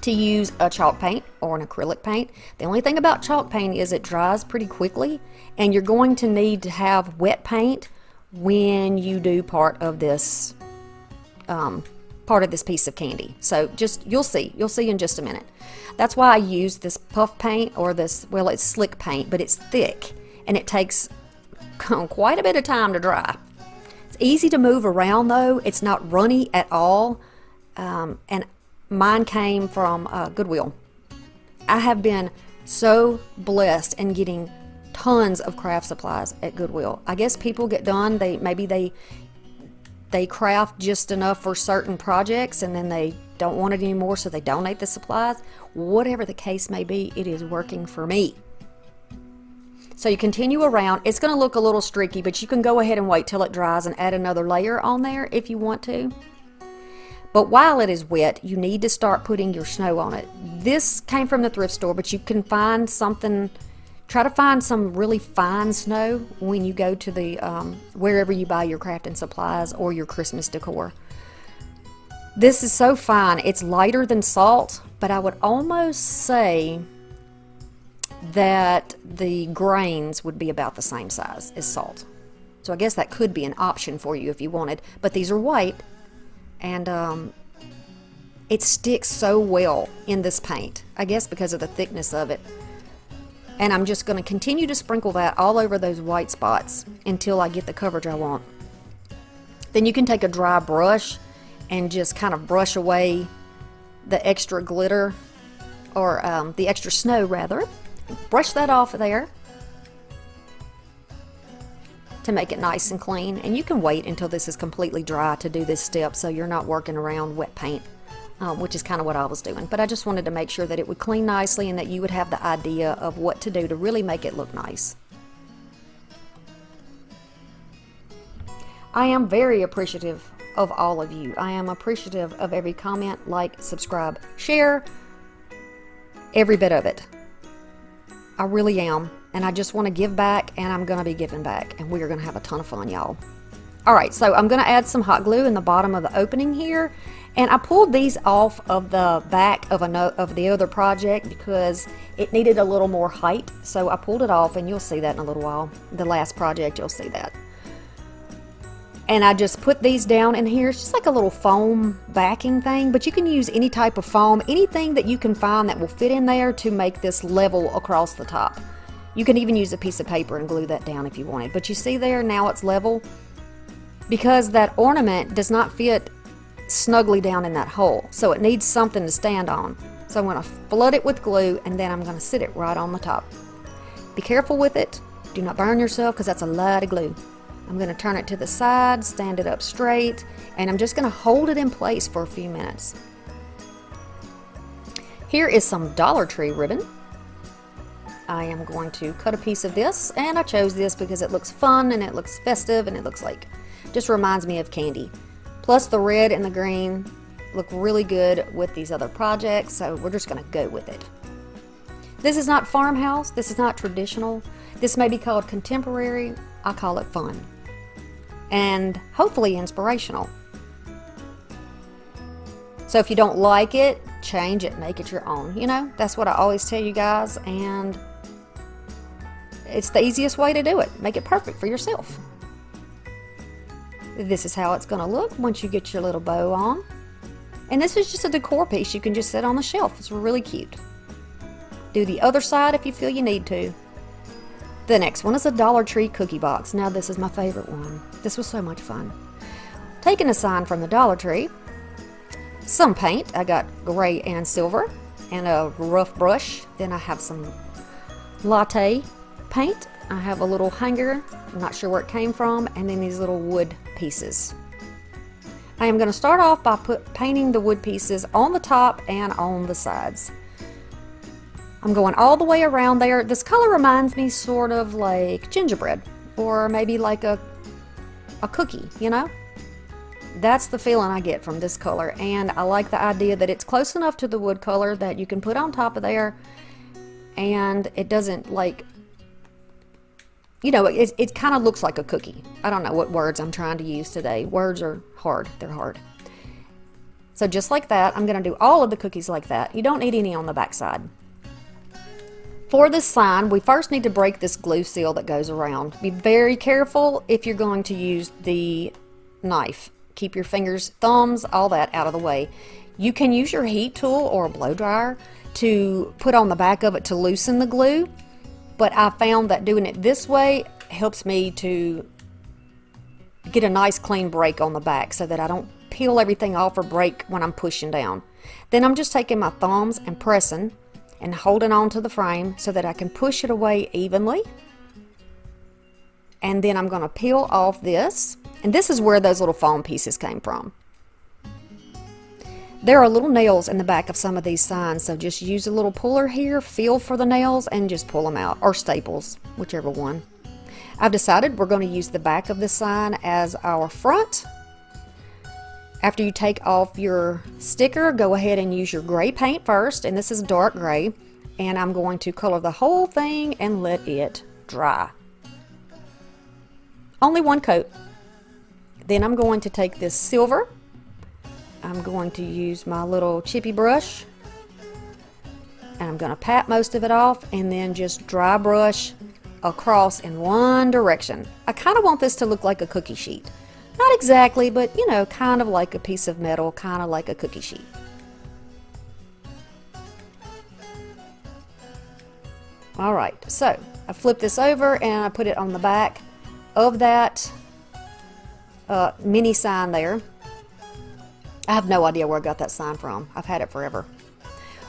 to use a chalk paint or an acrylic paint. The only thing about chalk paint is it dries pretty quickly, and you're going to need to have wet paint when you do part of this piece of candy. So just, you'll see in just a minute. That's why I use this puff paint, or this, well, it's slick paint, but it's thick and it takes quite a bit of time to dry. easy to move around though. It's not runny at all. And mine came from Goodwill. I have been so blessed in getting tons of craft supplies at Goodwill. I guess people get done, maybe they craft just enough for certain projects and then they don't want it anymore, so they donate the supplies. Whatever the case may be, it is working for me. So you continue around. It's going to look a little streaky, but you can go ahead and wait till it dries and add another layer on there if you want to. But while it is wet, you need to start putting your snow on it. This came from the thrift store, but you can find something, try to find some really fine snow when you go to the wherever you buy your crafting supplies or your Christmas decor. This is so fine. It's lighter than salt, but I would almost say that the grains would be about the same size as salt. So I guess that could be an option for you if you wanted, but these are white, and it sticks so well in this paint, I guess because of the thickness of it. And I'm just going to continue to sprinkle that all over those white spots until I get the coverage I want. Then you can take a dry brush and just kind of brush away the extra glitter, or the extra snow rather. Brush that off there to make it nice and clean. And you can wait until this is completely dry to do this step, so you're not working around wet paint, which is kind of what I was doing. But I just wanted to make sure that it would clean nicely and that you would have the idea of what to do to really make it look nice. I am very appreciative of all of you. I am appreciative of every comment, like, subscribe, share, every bit of it. I really am, and I just want to give back, and I'm going to be giving back, and we are going to have a ton of fun, y'all. Alright, so I'm going to add some hot glue in the bottom of the opening here, and I pulled these off of the back of the other project because it needed a little more height, so I pulled it off, and you'll see that in a little while. The last project, you'll see that. And I just put these down in here. It's just like a little foam backing thing, but you can use any type of foam, anything that you can find that will fit in there to make this level across the top. You can even use a piece of paper and glue that down if you wanted. But you see there, now it's level, because that ornament does not fit snugly down in that hole. So it needs something to stand on. So I'm going to flood it with glue, and then I'm going to sit it right on the top. Be careful with it. Do not burn yourself, because that's a lot of glue. I'm going to turn it to the side, stand it up straight, and I'm just going to hold it in place for a few minutes. Here is some Dollar Tree ribbon. I am going to cut a piece of this, and I chose this because it looks fun and it looks festive and it looks like, just reminds me of candy. Plus the red and the green look really good with these other projects, so we're just going to go with it. This is not farmhouse, this is not traditional. This may be called contemporary. I call it fun and hopefully inspirational. So if you don't like it, change it, make it your own. You know, that's what I always tell you guys, and it's the easiest way to do it. Make it perfect for yourself. This is how it's going to look once you get your little bow on. And this is just a decor piece you can just set on the shelf. It's really cute. Do the other side if you feel you need to. The next one is a Dollar Tree cookie box. Now this is my favorite one. This was so much fun. Taking a sign from the Dollar Tree, some paint. I got gray and silver, and a rough brush. Then I have some latte paint. I have a little hanger. I'm not sure where it came from, and then these little wood pieces. I am going to start off by painting the wood pieces on the top and on the sides. I'm going all the way around there. This color reminds me sort of like gingerbread, or maybe like a cookie, you know? That's the feeling I get from this color, and I like the idea that it's close enough to the wood color that you can put on top of there, and it doesn't, like, you know, it kind of looks like a cookie. I don't know what words I'm trying to use today. Words are hard. They're hard. So just like that, I'm going to do all of the cookies like that. You don't need any on the back side. For this sign, we first need to break this glue seal that goes around. Be very careful if you're going to use the knife. Keep your fingers, thumbs, all that out of the way. You can use your heat tool or a blow dryer to put on the back of it to loosen the glue, but I found that doing it this way helps me to get a nice clean break on the back so that I don't peel everything off or break when I'm pushing down. Then I'm just taking my thumbs and pressing and holding on to the frame so that I can push it away evenly. And then I'm going to peel off this. And this is where those little foam pieces came from. There are little nails in the back of some of these signs, so just use a little puller here, feel for the nails, and just pull them out, or staples, whichever one. I've decided we're going to use the back of the sign as our front. After you take off your sticker, go ahead and use your gray paint first, and this is dark gray, and I'm going to color the whole thing and let it dry. Only one coat. Then I'm going to take this silver. I'm going to use my little chippy brush, and I'm going to pat most of it off and then just dry brush across in one direction. I kind of want this to look like a cookie sheet. Not exactly, but you know, kind of like a piece of metal, kind of like a cookie sheet. Alright, so I flip this over and I put it on the back of that mini sign there. I have no idea where I got that sign from. I've had it forever.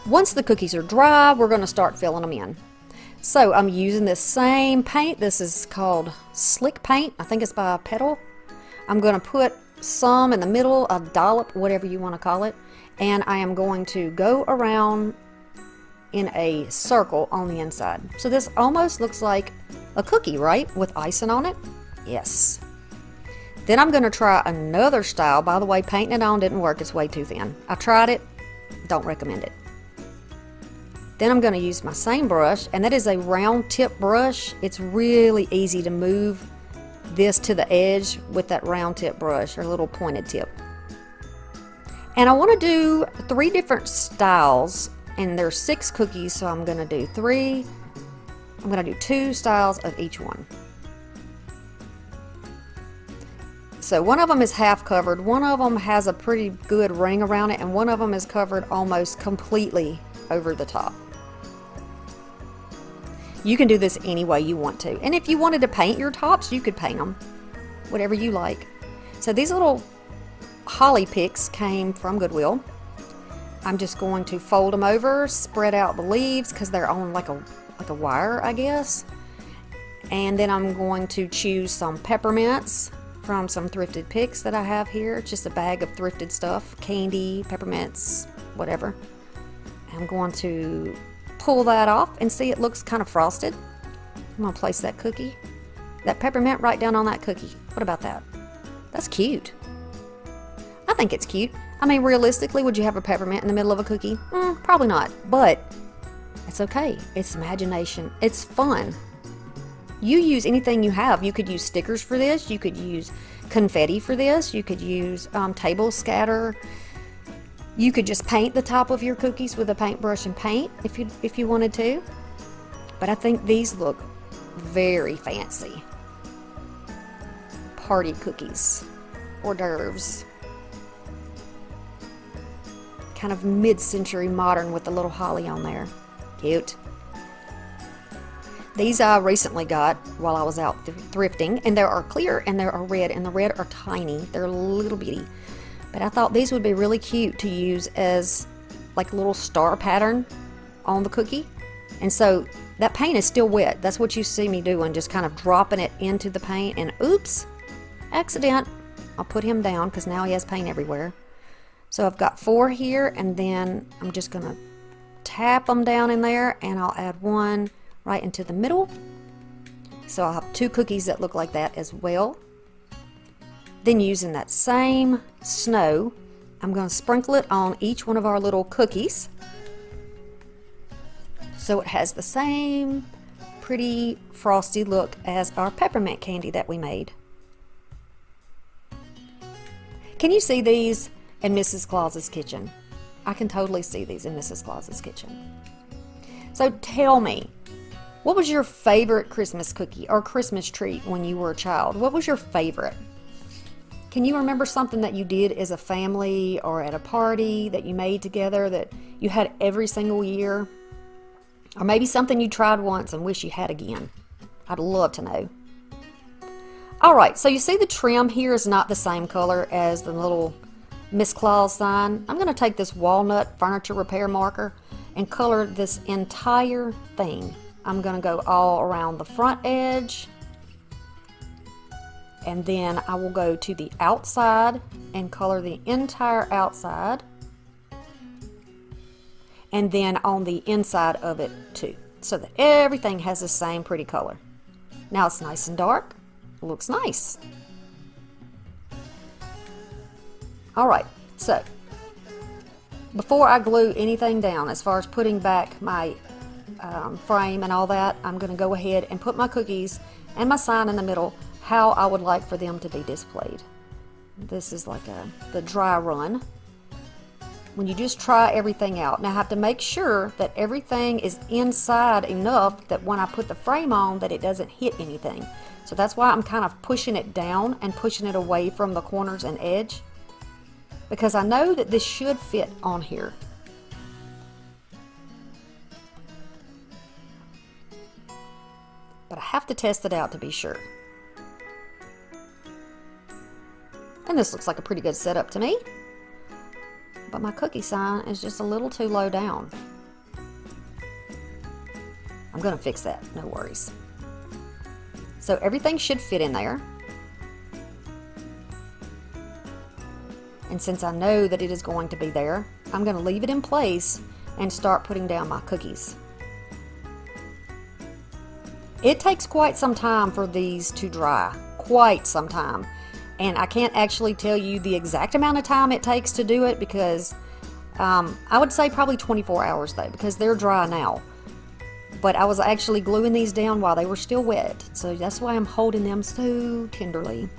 Once the cookies are dry, we're going to start filling them in. So I'm using this same paint. This is called Slick Paint. I think it's by Petal. I'm going to put some in the middle, a dollop, whatever you want to call it. And I am going to go around in a circle on the inside. So this almost looks like a cookie, right? With icing on it? Yes. Then I'm going to try another style. By the way, painting it on didn't work. It's way too thin. I tried it. Don't recommend it. Then I'm going to use my same brush, and that is a round tip brush. It's really easy to move this to the edge with that round tip brush, or little pointed tip. And I want to do 3 different styles, and there's 6 cookies, so I'm going to do 3. I'm going to do 2 styles of each one. So one of them is half covered, one of them has a pretty good ring around it, and one of them is covered almost completely over the top. You can do this any way you want to. And if you wanted to paint your tops, you could paint them. Whatever you like. So these little holly picks came from Goodwill. I'm just going to fold them over, spread out the leaves because they're on like a wire, I guess. And then I'm going to choose some peppermints from some thrifted picks that I have here. It's just a bag of thrifted stuff, candy, peppermints, whatever. I'm going to pull that off and see, it looks kind of frosted. I'm going to place that cookie, that peppermint right down on that cookie. What about that? That's cute. I think it's cute. I mean, realistically, would you have a peppermint in the middle of a cookie? Probably not, but it's okay. It's imagination. It's fun. You use anything you have. You could use stickers for this. You could use confetti for this. You could use table scatter. You could just paint the top of your cookies with a paintbrush and paint if you wanted to. But I think these look very fancy. Party cookies, hors d'oeuvres. Kind of mid-century modern with the little holly on there. Cute. These I recently got while I was out thrifting, and there are clear and there are red, and the red are tiny. They're little bitty. But I thought these would be really cute to use as like a little star pattern on the cookie. And so that paint is still wet. That's what you see me doing, just kind of dropping it into the paint, and oops, accident. I'll put him down because now he has paint everywhere. So I've got 4 here, and then I'm just going to tap them down in there, and I'll add one right into the middle. So I'll have 2 cookies that look like that as well. Then using that same snow, I'm going to sprinkle it on each one of our little cookies, so it has the same pretty frosty look as our peppermint candy that we made. Can you see these in Mrs. Claus's kitchen? I can totally see these in Mrs. Claus's kitchen. So tell me, what was your favorite Christmas cookie or Christmas treat when you were a child? What was your favorite? Can you remember something that you did as a family or at a party that you made together that you had every single year? Or maybe something you tried once and wish you had again? I'd love to know. All right, so you see the trim here is not the same color as the little Miss Claus sign. I'm going to take this walnut furniture repair marker and color this entire thing. I'm going to go all around the front edge, and then I will go to the outside and color the entire outside, and then on the inside of it too, so that everything has the same pretty color. Now it's nice and dark. Looks nice. All right, so before I glue anything down, as far as putting back my frame and all that, I'm going to go ahead and put my cookies and my sign in the middle how I would like for them to be displayed. This is like the dry run. When you just try everything out. Now I have to make sure that everything is inside enough that when I put the frame on that it doesn't hit anything. So that's why I'm kind of pushing it down and pushing it away from the corners and edge, because I know that this should fit on here. But I have to test it out to be sure. And this looks like a pretty good setup to me. But my cookie sign is just a little too low down. I'm going to fix that, no worries. So everything should fit in there. And since I know that it is going to be there, I'm going to leave it in place and start putting down my cookies. It takes quite some time for these to dry, quite some time. And I can't actually tell you the exact amount of time it takes to do it, because I would say probably 24 hours though, because they're dry now. But I was actually gluing these down while they were still wet, so that's why I'm holding them so tenderly.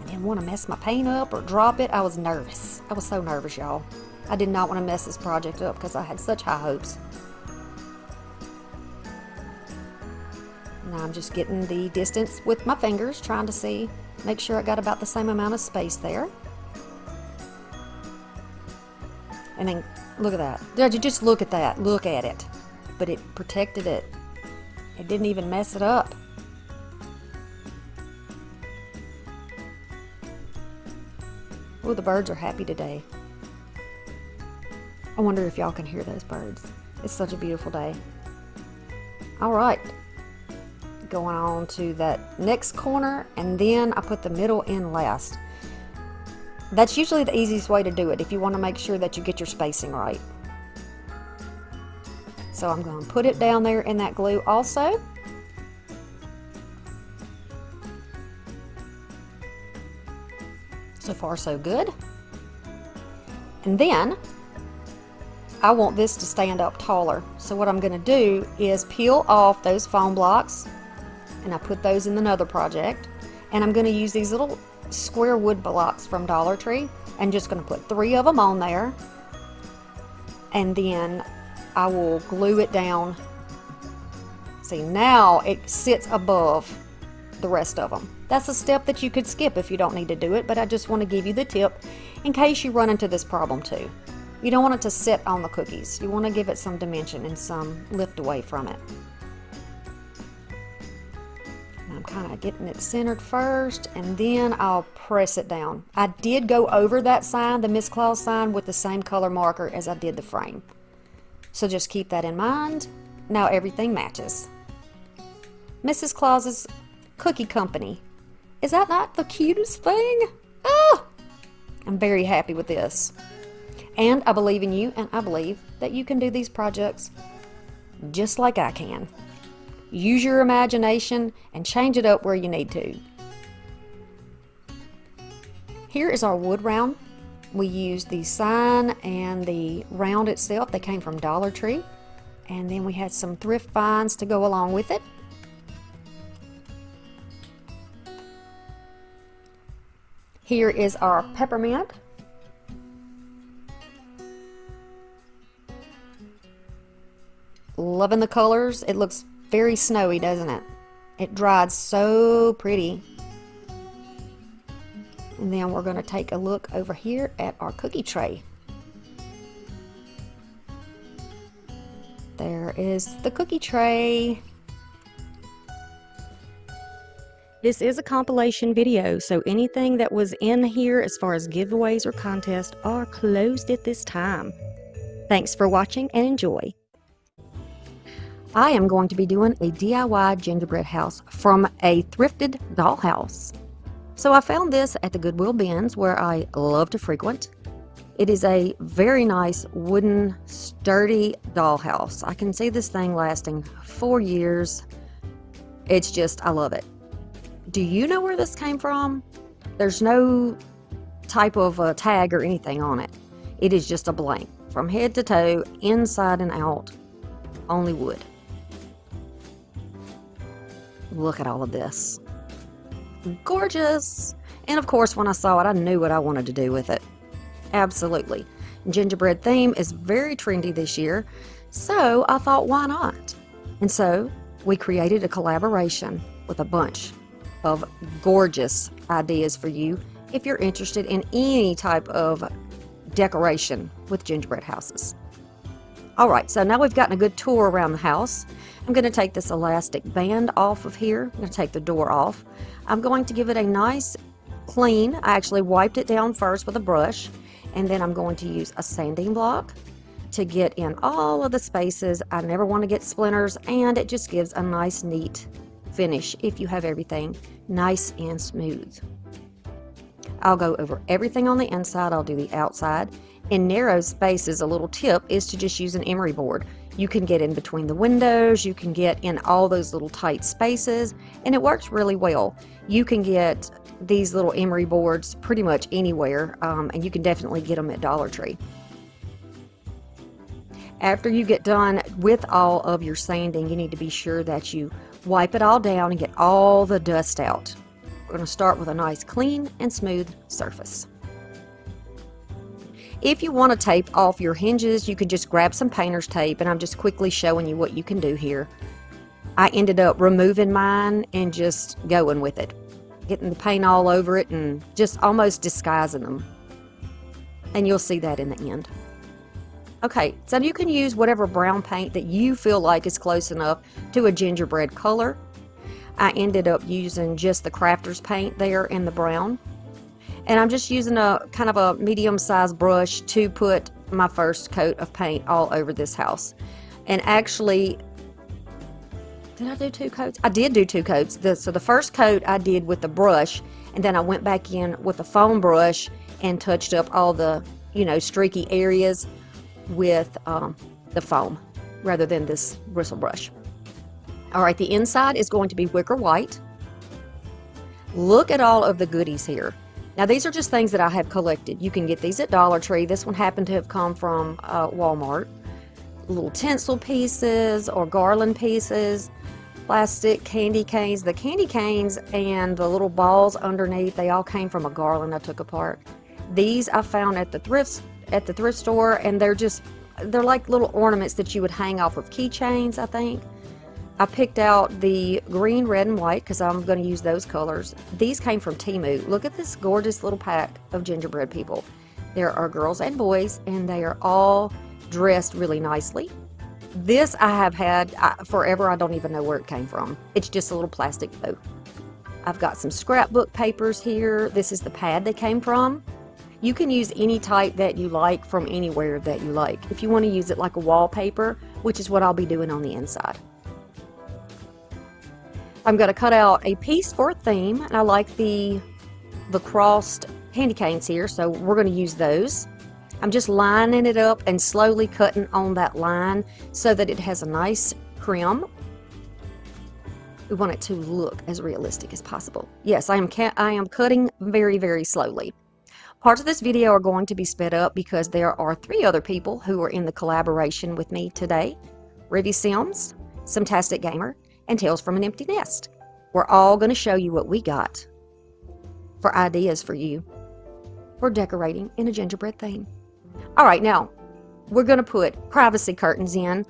I didn't want to mess my paint up or drop it. I was nervous. I was so nervous, y'all. I did not want to mess this project up because I had such high hopes. Now I'm just getting the distance with my fingers, trying to see, make sure I got about the same amount of space there. And then look at that. Just look at that. Look at it. But it protected it. It didn't even mess it up. Oh, the birds are happy today. I wonder if y'all can hear those birds. It's such a beautiful day. All right. Going on to that next corner, and then I put the middle in last. That's usually the easiest way to do it if you want to make sure that you get your spacing right. So I'm going to put it down there in that glue also. So far so good. And then I want this to stand up taller. So what I'm going to do is peel off those foam blocks, and I put those in another project. And I'm going to use these little square wood blocks from Dollar Tree, and just going to put 3 of them on there. And then I will glue it down. See, now it sits above the rest of them. That's a step that you could skip if you don't need to do it, but I just want to give you the tip in case you run into this problem too. You don't want it to sit on the cookies. You want to give it some dimension and some lift away from it. I'm kind of getting it centered first, and then I'll press it down. I did go over that sign, the Miss Claus sign, with the same color marker as I did the frame. So just keep that in mind. Now everything matches. Mrs. Claus's Cookie Company. Is that not the cutest thing? Oh, I'm very happy with this. And I believe in you, and I believe that you can do these projects just like I can. Use your imagination and change it up where you need to. Here is our wood round. We used the sign and the round itself. They came from Dollar Tree. And then we had some thrift finds to go along with it. Here is our peppermint. Loving the colors. It looks very snowy, doesn't it? It dried so pretty. And then we're going to take a look over here at our cookie tray. There is the cookie tray. This is a compilation video, so anything that was in here as far as giveaways or contests are closed at this time. Thanks for watching and enjoy. I am going to be doing a DIY gingerbread house from a thrifted dollhouse. So I found this at the Goodwill bins where I love to frequent. It is a very nice wooden sturdy dollhouse. I can see this thing lasting 4 years. It's just, I love it. Do you know where this came from? There's no type of tag or anything on it. It is just a blank from head to toe, inside and out, only wood. Look at all of this. Gorgeous! And of course, when I saw it, I knew what I wanted to do with it. Absolutely. Gingerbread theme is very trendy this year, so I thought, why not? And so we created a collaboration with a bunch of gorgeous ideas for you if you're interested in any type of decoration with gingerbread houses. All right, so now we've gotten a good tour around the house. I'm going to take this elastic band off of here. I'm going to take the door off. I'm going to give it a nice clean. I actually wiped it down first with a brush, and then I'm going to use a sanding block to get in all of the spaces. I never want to get splinters, and it just gives a nice, neat finish if you have everything nice and smooth. I'll go over everything on the inside. I'll do the outside. In narrow spaces, a little tip is to just use an emery board. You can get in between the windows, you can get in all those little tight spaces, and it works really well. You can get these little emery boards pretty much anywhere, and you can definitely get them at Dollar Tree. After you get done with all of your sanding, you need to be sure that you wipe it all down and get all the dust out. We're going to start with a nice clean and smooth surface. If you want to tape off your hinges, you could just grab some painter's tape, and I'm just quickly showing you what you can do here. I ended up removing mine and just going with it, getting the paint all over it and just almost disguising them. And you'll see that in the end. Okay, so you can use whatever brown paint that you feel like is close enough to a gingerbread color. I ended up using just the crafter's paint there in the brown. And I'm just using a kind of a medium-sized brush to put my first coat of paint all over this house. And actually, did I do 2 coats? I did do 2 coats. So the first coat I did with the brush, and then I went back in with the foam brush and touched up all the, streaky areas with the foam rather than this bristle brush. All right, the inside is going to be wicker white. Look at all of the goodies here. Now, these are just things that I have collected. You can get these at Dollar Tree. This one happened to have come from Walmart. Little tinsel pieces or garland pieces, plastic candy canes. The candy canes and the little balls underneath, they all came from a garland I took apart. These I found at the thrift store, and they're like little ornaments that you would hang off of keychains, I think. I picked out the green, red, and white because I'm going to use those colors. These came from TEMU. Look at this gorgeous little pack of gingerbread people. There are girls and boys, and they are all dressed really nicely. This I have had forever. I don't even know where it came from. It's just a little plastic bow. I've got some scrapbook papers here. This is the pad they came from. You can use any type that you like from anywhere that you like. If you want to use it like a wallpaper, which is what I'll be doing on the inside. I'm going to cut out a piece for a theme, and I like the crossed candy canes here, so we're going to use those. I'm just lining it up and slowly cutting on that line so that it has a nice trim. We want it to look as realistic as possible. Yes, I am cutting very, very slowly. Parts of this video are going to be sped up because there are 3 other people who are in the collaboration with me today. Rivy Sims, Simtastic Gamer, and Tales from an Empty Nest. We're all going to show you what we got for ideas for you for decorating in a gingerbread theme. All right, now we're going to put privacy curtains in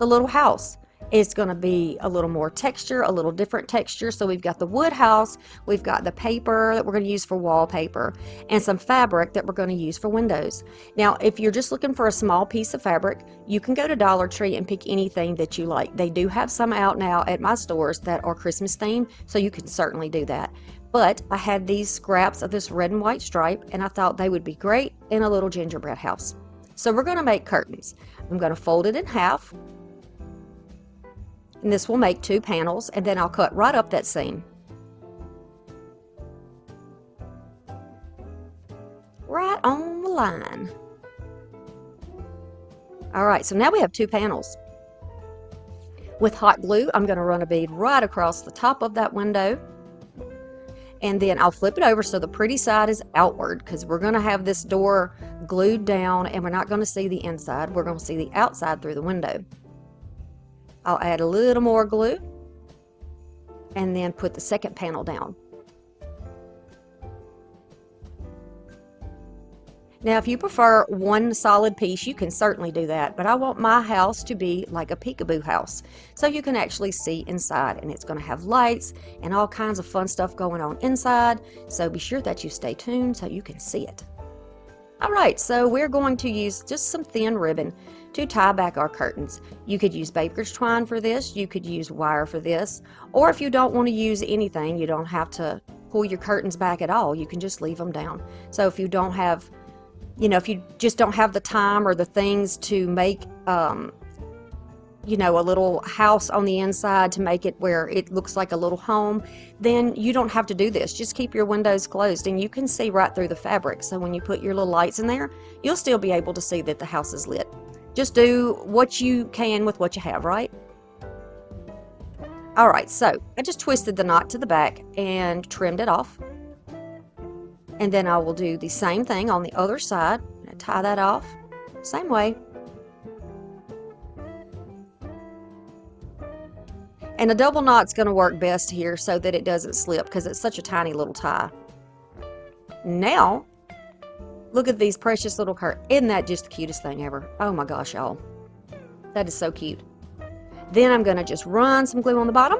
the little house. It's going to be a little more texture, a little different texture. So we've got the wood house, we've got the paper that we're going to use for wallpaper, and some fabric that we're going to use for windows. Now, if you're just looking for a small piece of fabric, you can go to Dollar Tree and pick anything that you like. They do have some out now at my stores that are Christmas themed, so you can certainly do that. But I had these scraps of this red and white stripe, and I thought they would be great in a little gingerbread house. So we're going to make curtains. I'm going to fold it in half. And this will make 2 panels, and then I'll cut right up that seam. Right on the line. Alright, so now we have 2 panels. With hot glue, I'm going to run a bead right across the top of that window. And then I'll flip it over so the pretty side is outward, because we're going to have this door glued down and we're not going to see the inside. We're going to see the outside through the window. I'll add a little more glue and then put the second panel down. Now, if you prefer one solid piece, you can certainly do that, but I want my house to be like a peekaboo house, so you can actually see inside, and it's going to have lights and all kinds of fun stuff going on inside, so be sure that you stay tuned so you can see it. Alright, so we're going to use just some thin ribbon to tie back our curtains. You could use baker's twine for this, you could use wire for this, or if you don't want to use anything, you don't have to pull your curtains back at all, you can just leave them down. So if you don't have, if you just don't have the time or the things to make, a little house on the inside to make it where it looks like a little home, then you don't have to do this. Just keep your windows closed and you can see right through the fabric. So when you put your little lights in there, you'll still be able to see that the house is lit. Just do what you can with what you have, right? Alright, so I just twisted the knot to the back and trimmed it off. And then I will do the same thing on the other side. Tie that off, same way. And a double knot's going to work best here so that it doesn't slip because it's such a tiny little tie. Now, look at these precious little curtains. Isn't that just the cutest thing ever? Oh my gosh, y'all. That is so cute. Then I'm going to just run some glue on the bottom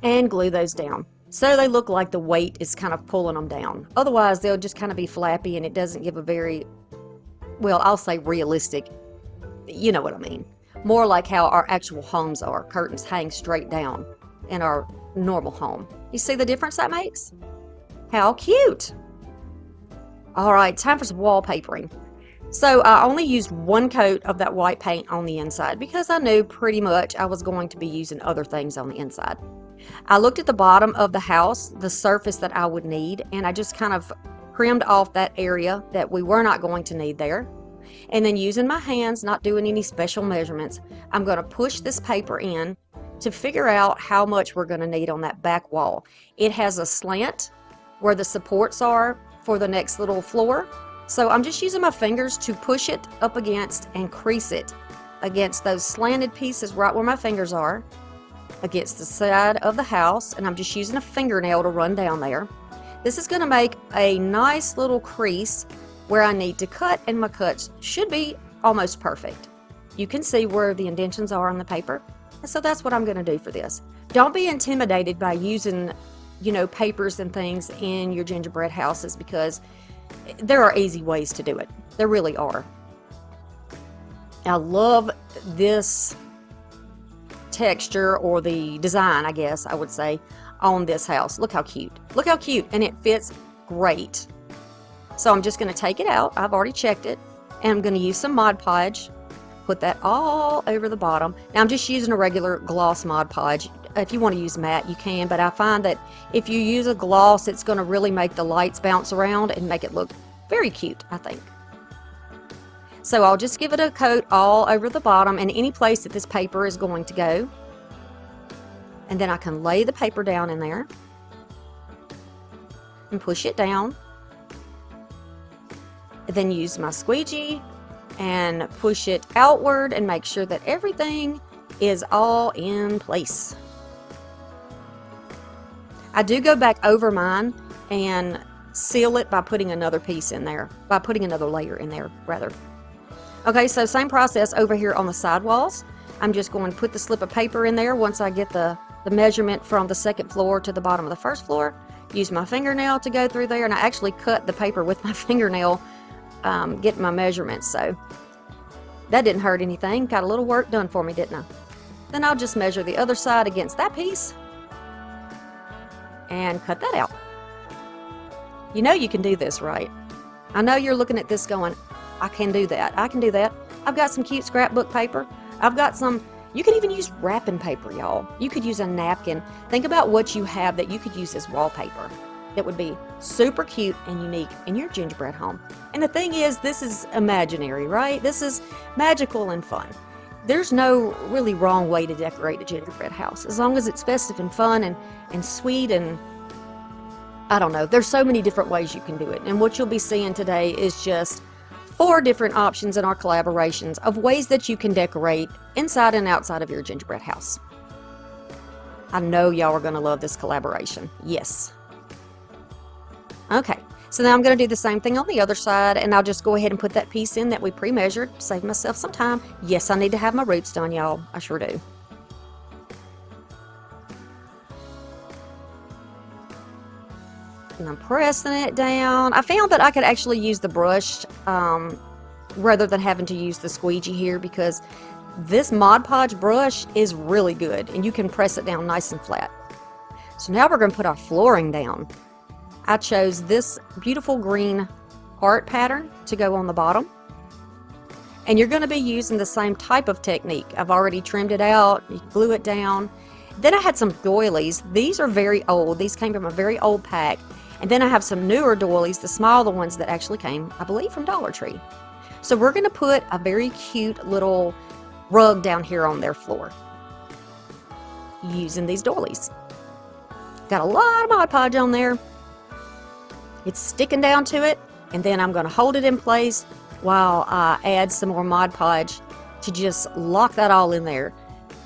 and glue those down, so they look like the weight is kind of pulling them down. Otherwise, they'll just kind of be flappy and it doesn't give a very, well, I'll say realistic, you know what I mean. More like how our actual homes are. Curtains hang straight down in our normal home. You see the difference that makes? How cute! Alright, time for some wallpapering. So I only used 1 coat of that white paint on the inside because I knew pretty much I was going to be using other things on the inside. I looked at the bottom of the house, the surface that I would need, and I just kind of trimmed off that area that we were not going to need there. And then using my hands, not doing any special measurements, I'm going to push this paper in to figure out how much we're going to need on that back wall. It has a slant where the supports are for the next little floor. So I'm just using my fingers to push it up against and crease it against those slanted pieces right where my fingers are, against the side of the house, and I'm just using a fingernail to run down there. This is going to make a nice little crease where I need to cut, and my cuts should be almost perfect. You can see where the indentions are on the paper, and so that's what I'm going to do for this. Don't be intimidated by using, papers and things in your gingerbread houses, because there are easy ways to do it. There really are. I love this texture, or the design, I guess I would say, on this house. Look how cute. Look how cute, and it fits great. So I'm just going to take it out. I've already checked it, and I'm going to use some Mod Podge. Put that all over the bottom. Now I'm just using a regular gloss Mod Podge. If you want to use matte, you can, but I find that if you use a gloss, it's going to really make the lights bounce around and make it look very cute, I think. So I'll just give it a coat all over the bottom and any place that this paper is going to go. And then I can lay the paper down in there and push it down. And then use my squeegee and push it outward and make sure that everything is all in place. I do go back over mine and seal it by putting another piece in there, another layer in there rather. Okay, so same process over here on the side walls. I'm just going to put the slip of paper in there once I get the measurement from the second floor to the bottom of the first floor. Use my fingernail to go through there, and I actually cut the paper with my fingernail, getting my measurements, so that didn't hurt anything. Got a little work done for me, didn't I? Then I'll just measure the other side against that piece and cut that out. You know you can do this, right? I know you're looking at this going, I can do that. I can do that. I've got some cute scrapbook paper. I've got some, you can even use wrapping paper, y'all. You could use a napkin. Think about what you have that you could use as wallpaper that would be super cute and unique in your gingerbread home. And the thing is, this is imaginary, right? This is magical and fun. There's no really wrong way to decorate a gingerbread house, as long as it's festive and fun and sweet, and I don't know. There's so many different ways you can do it. And what you'll be seeing today is just 4 different options in our collaborations of ways that you can decorate inside and outside of your gingerbread house. I know y'all are going to love this collaboration. Yes. Okay, so now I'm going to do the same thing on the other side, and I'll just go ahead and put that piece in that we pre-measured, save myself some time. Yes, I need to have my roots done, y'all. I sure do. And I'm pressing it down. I found that I could actually use the brush rather than having to use the squeegee here, because this Mod Podge brush is really good and you can press it down nice and flat. So now we're going to put our flooring down. I chose this beautiful green heart pattern to go on the bottom. And you're going to be using the same type of technique. I've already trimmed it out, you glue it down. Then I had some doilies. These are very old. These came from a very old pack. And then I have some newer doilies, the smaller ones that actually came, I believe, from Dollar Tree. So we're going to put a very cute little rug down here on their floor using these doilies. Got a lot of Mod Podge on there. It's sticking down to it, and then I'm going to hold it in place while I add some more Mod Podge to just lock that all in there.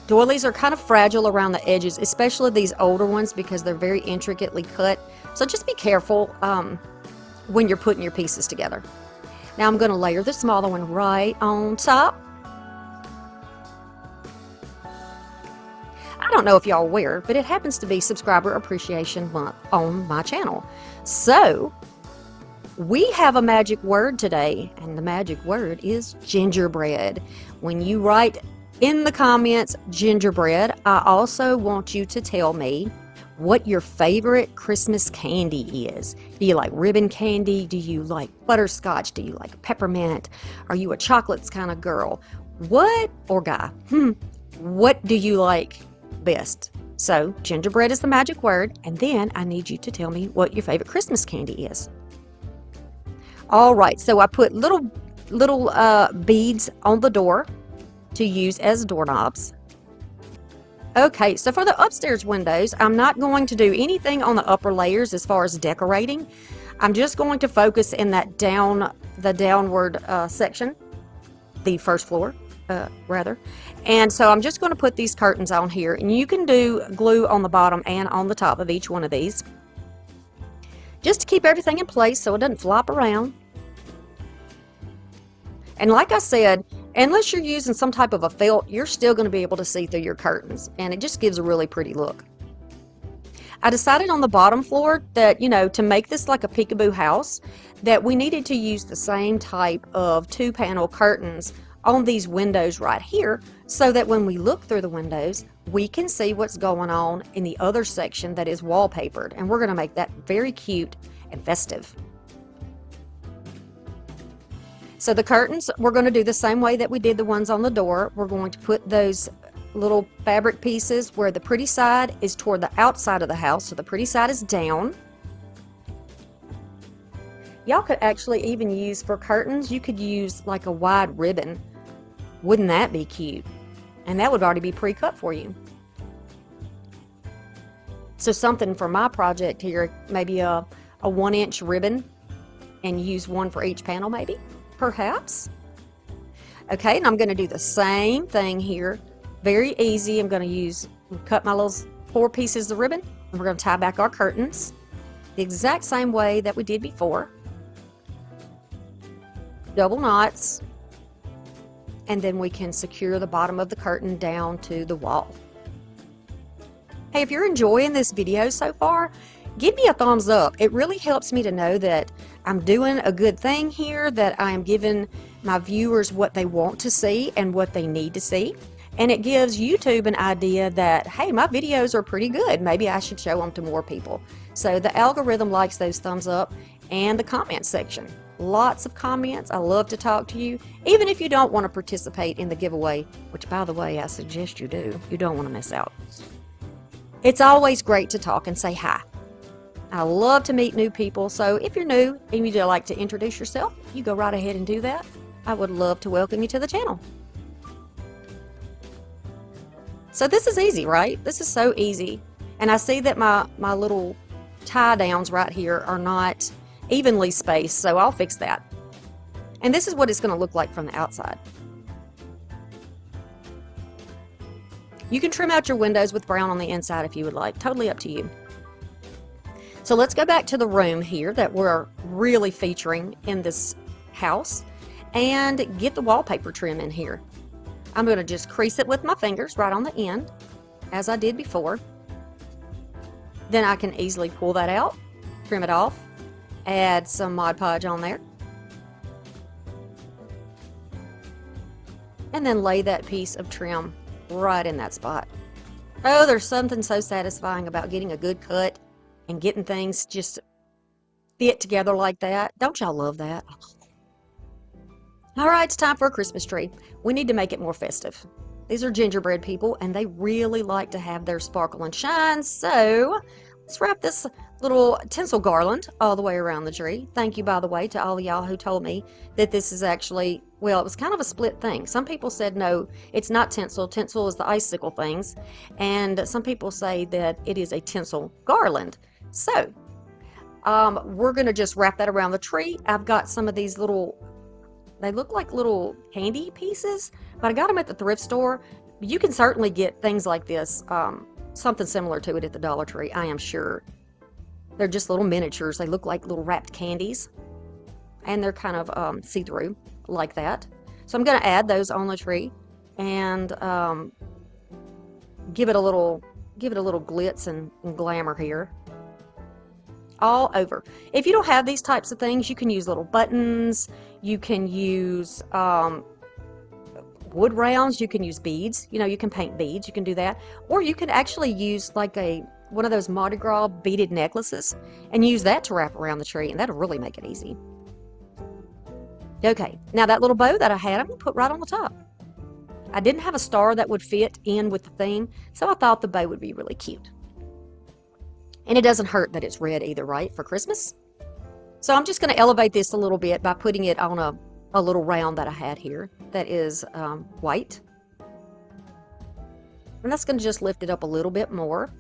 Doilies are kind of fragile around the edges, especially these older ones, because they're very intricately cut. So just be careful when you're putting your pieces together. Now I'm going to layer the smaller one right on top. I don't know if y'all are aware, but it happens to be Subscriber Appreciation Month on my channel. So we have a magic word today, and the magic word is gingerbread. When you write in the comments gingerbread, I also want you to tell me what your favorite Christmas candy is. Do you like ribbon candy? Do you like butterscotch? Do you like peppermint? Are you a chocolates kind of girl? What, or guy? What do you like best? So gingerbread is the magic word, and then I need you to tell me what your favorite Christmas candy is. All right, so I put little beads on the door to use as doorknobs. Okay, so for the upstairs windows, I'm not going to do anything on the upper layers as far as decorating. I'm just going to focus in that downward section, the first floor, rather. And so I'm just going to put these curtains on here, and you can do glue on the bottom and on the top of each one of these, just to keep everything in place so it doesn't flop around. And like I said, unless you're using some type of a felt, you're still going to be able to see through your curtains, and it just gives a really pretty look. I decided on the bottom floor that, you know, to make this like a peekaboo house, that we needed to use the same type of 2-panel curtains on these windows right here, so that when we look through the windows, we can see what's going on in the other section that is wallpapered, and we're going to make that very cute and festive. So the curtains, we're going to do the same way that we did the ones on the door. We're going to put those little fabric pieces where the pretty side is toward the outside of the house, so the pretty side is down. Y'all could actually even use, for curtains, you could use like a wide ribbon. Wouldn't that be cute? And that would already be pre-cut for you. So something for my project here, maybe a 1-inch ribbon, and use one for each panel maybe, perhaps. Okay, and I'm going to do the same thing here. Very easy. I'm going to cut my little 4 pieces of ribbon, and we're going to tie back our curtains the exact same way that we did before. Double knots. and then we can secure the bottom of the curtain down to the wall. Hey, if you're enjoying this video so far, give me a thumbs up. It really helps me to know that I'm doing a good thing here, that I am giving my viewers what they want to see and what they need to see. And it gives YouTube an idea that, hey, my videos are pretty good. Maybe I should show them to more people. So the algorithm likes those thumbs up and the comment section. Lots of comments. I love to talk to you, even if you don't want to participate in the giveaway, which, by the way, I suggest you do. You don't want to miss out. It's always great to talk and say hi. I love to meet new people, so if you're new and you'd like to introduce yourself, you go right ahead and do that. I would love to welcome you to the channel. So this is easy, right? This is so easy. And I see that my little tie downs right here are not evenly spaced, so I'll fix that. And this is what it's going to look like from the outside. You can trim out your windows with brown on the inside if you would like. Totally up to you. So let's go back to the room here that we're really featuring in this house and get the wallpaper trim in here. I'm going to just crease it with my fingers right on the end, as I did before. Then I can easily pull that out, trim it off, add some Mod Podge on there, and then lay that piece of trim right in that spot. Oh, there's something so satisfying about getting a good cut and getting things just fit together like that. Don't y'all love that? All right, it's time for a Christmas tree. We need to make it more festive. These are gingerbread people, and they really like to have their sparkle and shine, so let's wrap this little tinsel garland all the way around the tree. Thank you, by the way, to all of y'all who told me that this is actually, well, it was kind of a split thing. Some people said, no, it's not tinsel. Tinsel is the icicle things, and some people say that it is a tinsel garland. So, we're going to just wrap that around the tree. I've got some of these little, they look like little candy pieces, but I got them at the thrift store. You can certainly get things like this, something similar to it at the Dollar Tree, I am sure. They're just little miniatures. They look like little wrapped candies, and they're kind of see-through like that. So I'm going to add those on the tree and give it a little glitz and glamour here. All over. If you don't have these types of things, you can use little buttons, you can use wood rounds, you can use beads, you know, you can paint beads, you can do that, or you can actually use like one of those Mardi Gras beaded necklaces and use that to wrap around the tree, and that'll really make it easy. Okay, now that little bow that I had, I'm going to put right on the top. I didn't have a star that would fit in with the theme, so I thought the bow would be really cute. And it doesn't hurt that it's red either, right, for Christmas? So I'm just going to elevate this a little bit by putting it on a little round that I had here that is white. And that's going to just lift it up a little bit more.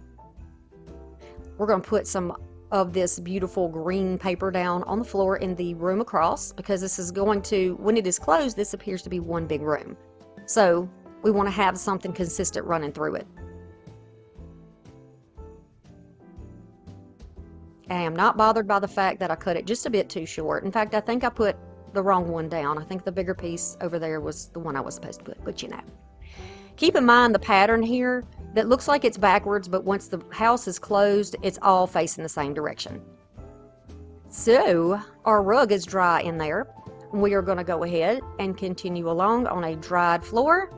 We're going to put some of this beautiful green paper down on the floor in the room across, because this is going to, when it is closed, this appears to be one big room. So we want to have something consistent running through it. I am not bothered by the fact that I cut it just a bit too short. In fact, I think I put the wrong one down. I think the bigger piece over there was the one I was supposed to put, but you know. Keep in mind the pattern here that looks like it's backwards, but once the house is closed, it's all facing the same direction. So our rug is dry in there. We are going to go ahead and continue along on a dried floor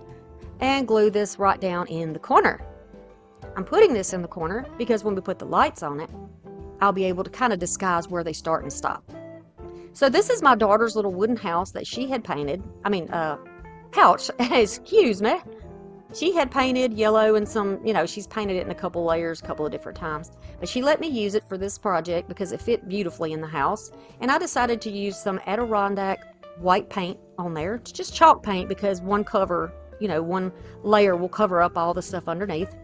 and glue this right down in the corner. I'm putting this in the corner because when we put the lights on it, I'll be able to kind of disguise where they start and stop. So this is my daughter's little wooden house that she had painted. Couch, excuse me. She had painted yellow and some, you know, she's painted it in a couple layers, a couple of different times. But she let me use it for this project because it fit beautifully in the house. And I decided to use some Adirondack white paint on there. It's just chalk paint because one cover, you know, one layer will cover up all the stuff underneath.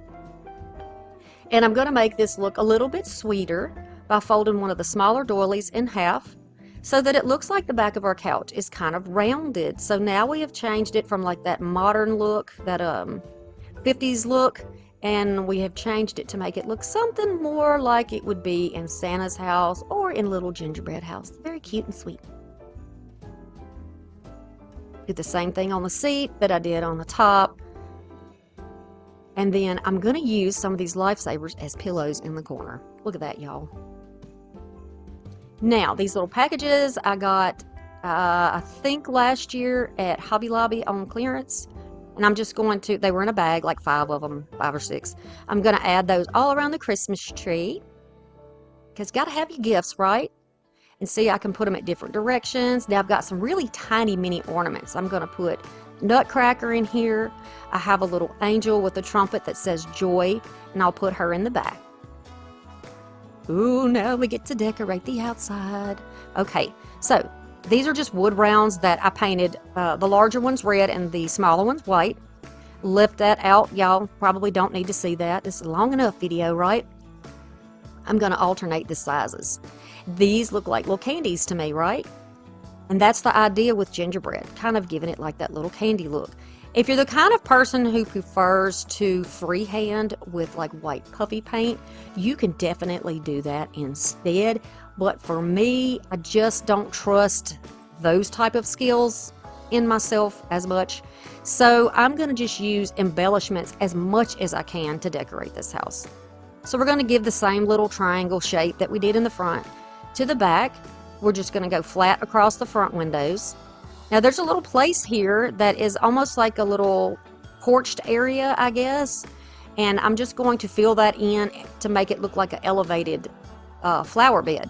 And I'm going to make this look a little bit sweeter by folding one of the smaller doilies in half so that it looks like the back of our couch is kind of rounded. So now we have changed it from like that modern look, that 50s look, and we have changed it to make it look something more like it would be in Santa's house or in Little Gingerbread House. Very cute and sweet. Do the same thing on the seat that I did on the top. And then I'm going to use some of these lifesavers as pillows in the corner. Look at that, y'all. Now, these little packages I got, I think last year at Hobby Lobby on clearance. And I'm just going to, they were in a bag, like 5 of them, 5 or 6. I'm going to add those all around the Christmas tree. Because got to have your gifts, right? And see, I can put them at different directions. Now I've got some really tiny mini ornaments. I'm going to put Nutcracker in here. I have a little angel with a trumpet that says joy, and I'll put her in the back. Ooh, now we get to decorate the outside. Okay, so these are just wood rounds that I painted. The larger one's red and the smaller one's white. Lift that out. Y'all probably don't need to see that. This is a long enough video, right? I'm going to alternate the sizes. These look like little candies to me, right? And that's the idea with gingerbread, kind of giving it like that little candy look. If you're the kind of person who prefers to freehand with like white puffy paint, you can definitely do that instead. But for me, I just don't trust those type of skills in myself as much. So I'm going to just use embellishments as much as I can to decorate this house. So we're going to give the same little triangle shape that we did in the front to the back. We're just going to go flat across the front windows. Now there's a little place here that is almost like a little porched area, I guess. And I'm just going to fill that in to make it look like an elevated flower bed.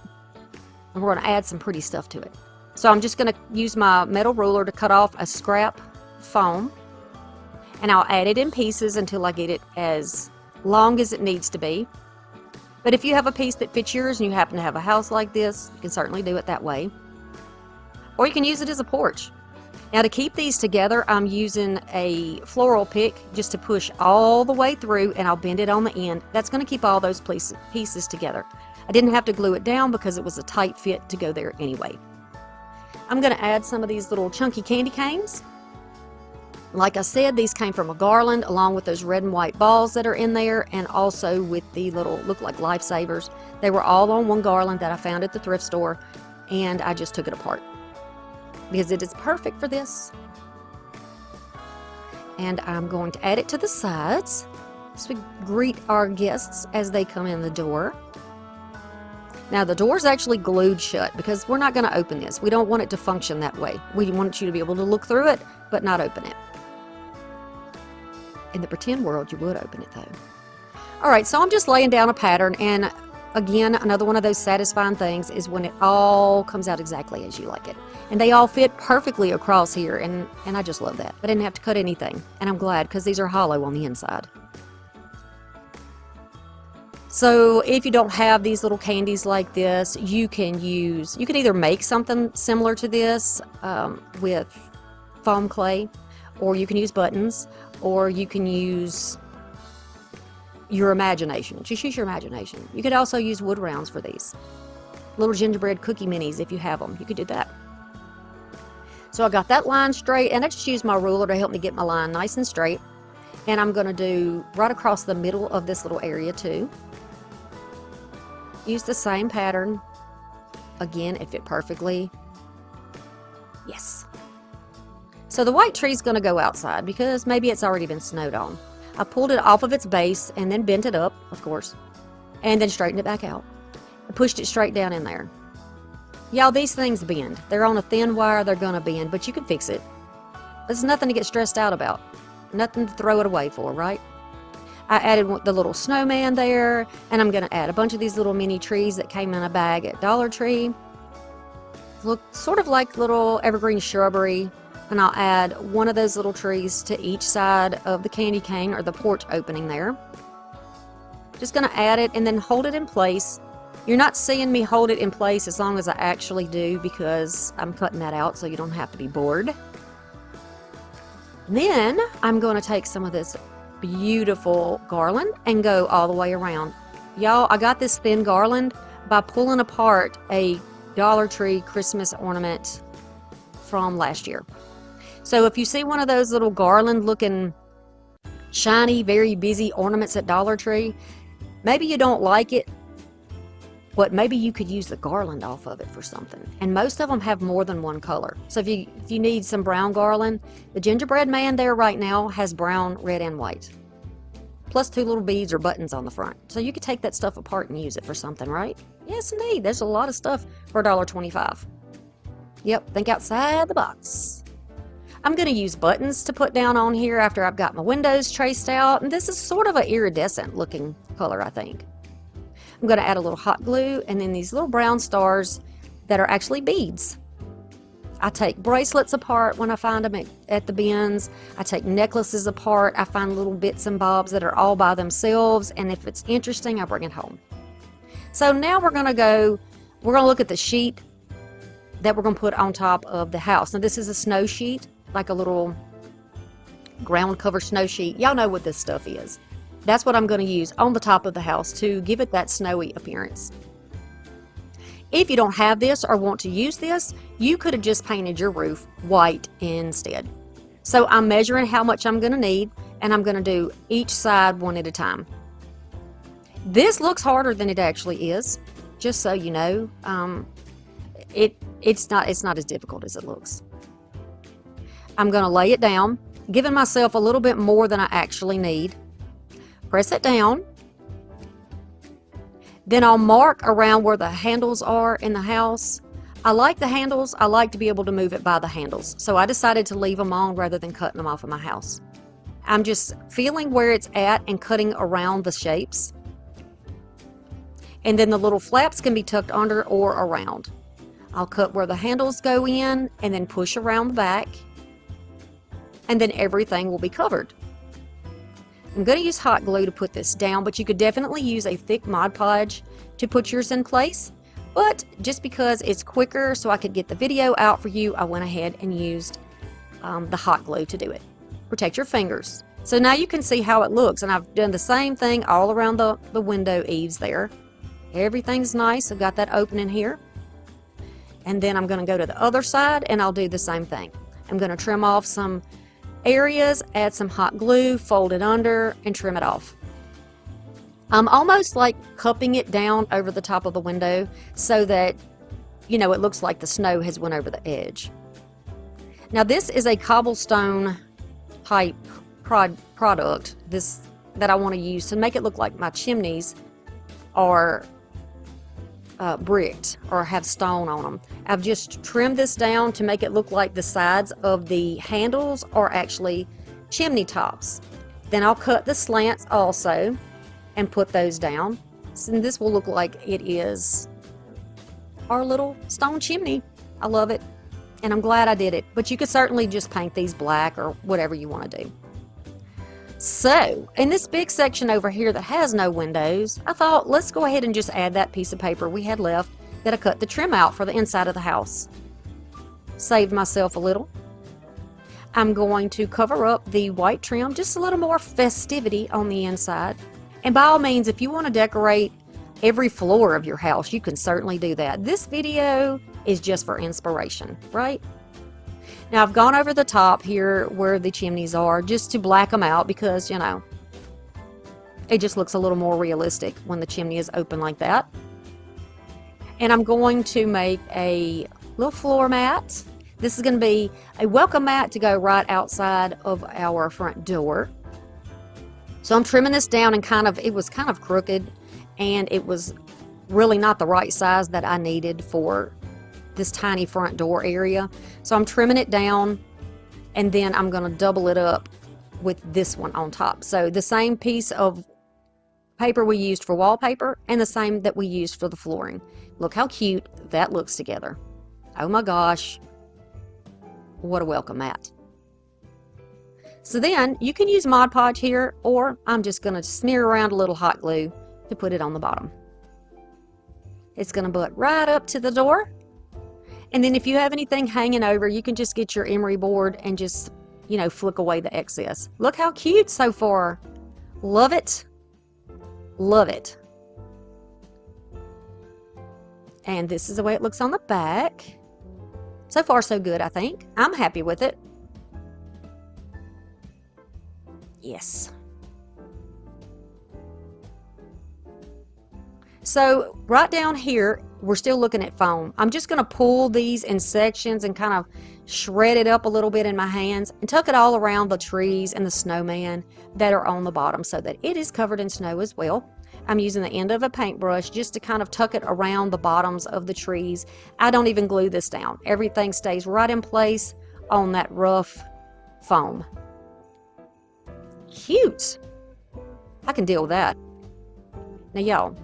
And we're going to add some pretty stuff to it. So I'm just going to use my metal ruler to cut off a scrap foam. And I'll add it in pieces until I get it as long as it needs to be. But if you have a piece that fits yours and you happen to have a house like this, you can certainly do it that way. Or you can use it as a porch. Now to keep these together, I'm using a floral pick just to push all the way through, and I'll bend it on the end. That's going to keep all those pieces together. I didn't have to glue it down because it was a tight fit to go there anyway. I'm going to add some of these little chunky candy canes. Like I said, these came from a garland along with those red and white balls that are in there, and also with the little, look like lifesavers. They were all on one garland that I found at the thrift store, and I just took it apart because it is perfect for this. And I'm going to add it to the sides so we greet our guests as they come in the door. Now the door's actually glued shut because we're not going to open this. We don't want it to function that way. We want you to be able to look through it, but not open it. In the pretend world, you would open it though. All right, so I'm just laying down a pattern, and again, another one of those satisfying things is when it all comes out exactly as you like it. And they all fit perfectly across here, and I just love that. I didn't have to cut anything, and I'm glad because these are hollow on the inside. So if you don't have these little candies like this, you can either make something similar to this with foam clay, or you can use buttons, or you can use your imagination. Just use your imagination. You could also use wood rounds for these. Little gingerbread cookie minis if you have them. You could do that. So I got that line straight, and I just used my ruler to help me get my line nice and straight. And I'm going to do right across the middle of this little area too. Use the same pattern. Again, it fit perfectly. Yes. So the white tree is going to go outside because maybe it's already been snowed on. I pulled it off of its base and then bent it up, of course, and then straightened it back out. I pushed it straight down in there. Y'all, these things bend. They're on a thin wire, they're going to bend, but you can fix it. There's nothing to get stressed out about. Nothing to throw it away for, right? I added the little snowman there, and I'm going to add a bunch of these little mini trees that came in a bag at Dollar Tree. Look sort of like little evergreen shrubbery. And I'll add one of those little trees to each side of the candy cane or the porch opening there. Just going to add it and then hold it in place. You're not seeing me hold it in place as long as I actually do because I'm cutting that out so you don't have to be bored. Then I'm going to take some of this beautiful garland and go all the way around. Y'all, I got this thin garland by pulling apart a Dollar Tree Christmas ornament from last year. So if you see one of those little garland looking shiny, very busy ornaments at Dollar Tree, maybe you don't like it, But maybe you could use the garland off of it for something. And most of them have more than one color. So if you need some brown garland, the gingerbread man there right now has brown, red, and white. Plus 2 little beads or buttons on the front. So you could take that stuff apart and use it for something, right? Yes, indeed. There's a lot of stuff for $1.25. Yep, think outside the box. I'm going to use buttons to put down on here after I've got my windows traced out. And this is sort of an iridescent looking color, I think. I'm going to add a little hot glue and then these little brown stars that are actually beads. I take bracelets apart when I find them at the bins. I take necklaces apart. I find little bits and bobs that are all by themselves. And if it's interesting, I bring it home. So now we're going to look at the sheet that we're going to put on top of the house. Now this is a snow sheet, like a little ground cover snow sheet. Y'all know what this stuff is. That's what I'm going to use on the top of the house to give it that snowy appearance. If you don't have this or want to use this, you could have just painted your roof white instead. So I'm measuring how much I'm going to need, and I'm going to do each side one at a time. This looks harder than it actually is, just so you know. It's not as difficult as it looks. I'm going to lay it down, giving myself a little bit more than I actually need. Press it down. Then I'll mark around where the handles are in the house. I like the handles. I like to be able to move it by the handles. So I decided to leave them on rather than cutting them off of my house. I'm just feeling where it's at and cutting around the shapes. And then the little flaps can be tucked under or around. I'll cut where the handles go in and then push around the back. And then everything will be covered. I'm going to use hot glue to put this down, but you could definitely use a thick Mod Podge to put yours in place. But just because it's quicker so I could get the video out for you, I went ahead and used the hot glue to do it. Protect your fingers. So now you can see how it looks, and I've done the same thing all around the window eaves there. Everything's nice. I've got that opening here. And then I'm going to go to the other side and I'll do the same thing. I'm going to trim off some areas, add some hot glue, fold it under, and trim it off. I'm almost like cupping it down over the top of the window so that, you know, it looks like the snow has went over the edge. Now this is a cobblestone type product that I want to use to make it look like my chimneys are bricked or have stone on them. I've just trimmed this down to make it look like the sides of the handles are actually chimney tops. Then I'll cut the slants also and put those down. So this will look like it is our little stone chimney. I love it, and I'm glad I did it. But you could certainly just paint these black or whatever you want to do. So, in this big section over here that has no windows, I thought let's go ahead and just add that piece of paper we had left that I cut the trim out for the inside of the house. Saved myself a little. I'm going to cover up the white trim, just a little more festivity on the inside. And by all means, if you want to decorate every floor of your house, you can certainly do that. This video is just for inspiration, right? Now I've gone over the top here where the chimneys are just to black them out because, you know, it just looks a little more realistic when the chimney is open like that. And I'm going to make a little floor mat. This is going to be a welcome mat to go right outside of our front door. So I'm trimming this down and it was kind of crooked, and it was really not the right size that I needed for this tiny front door area. So I'm trimming it down, and then I'm going to double it up with this one on top. So the same piece of paper we used for wallpaper and the same that we used for the flooring. Look how cute that looks together. Oh my gosh, what a welcome mat. So then you can use Mod Podge here, or I'm just going to smear around a little hot glue to put it on the bottom. It's going to butt right up to the door. And then if you have anything hanging over, you can just get your emery board and just, you know, flick away the excess. Look how cute so far. Love it. Love it. And this is the way it looks on the back. So far, so good, I think. I'm happy with it. Yes. So right down here, we're still looking at foam. I'm just going to pull these in sections and kind of shred it up a little bit in my hands and tuck it all around the trees and the snowman that are on the bottom so that it is covered in snow as well. I'm using the end of a paintbrush just to kind of tuck it around the bottoms of the trees. I don't even glue this down. Everything stays right in place on that rough foam. Cute. I can deal with that. Now, y'all,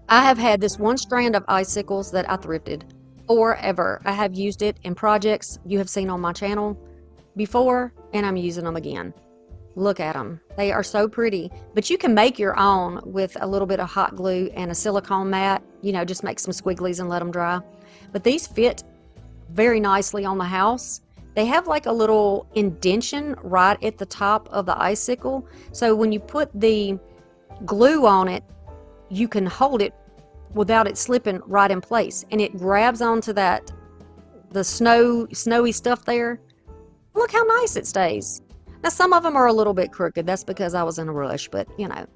I have had this one strand of icicles that I thrifted forever. I have used it in projects you have seen on my channel before, and I'm using them again. Look at them. They are so pretty, but you can make your own with a little bit of hot glue and a silicone mat. You know, just make some squigglies and let them dry. But these fit very nicely on the house. They have like a little indentation right at the top of the icicle. So when you put the glue on it, you can hold it without it slipping right in place, and it grabs onto the snowy stuff there. Look how nice it stays. Now some of them are a little bit crooked. That's because I was in a rush, but you know,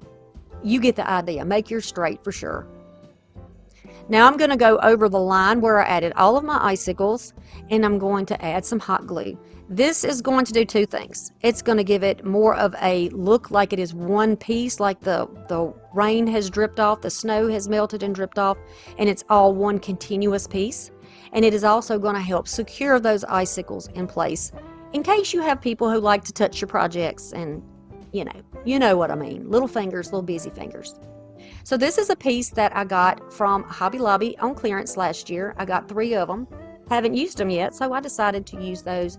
you get the idea. Make yours straight for sure. Now I'm going to go over the line where I added all of my icicles, and I'm going to add some hot glue. This is going to do two things. It's going to give it more of a look like it is one piece, like the rain has dripped off, the snow has melted and dripped off, and it's all one continuous piece. And it is also going to help secure those icicles in place in case you have people who like to touch your projects and, you know what I mean. Little fingers, little busy fingers. So this is a piece that I got from Hobby Lobby on clearance last year. I got 3 of them. Haven't used them yet, so I decided to use those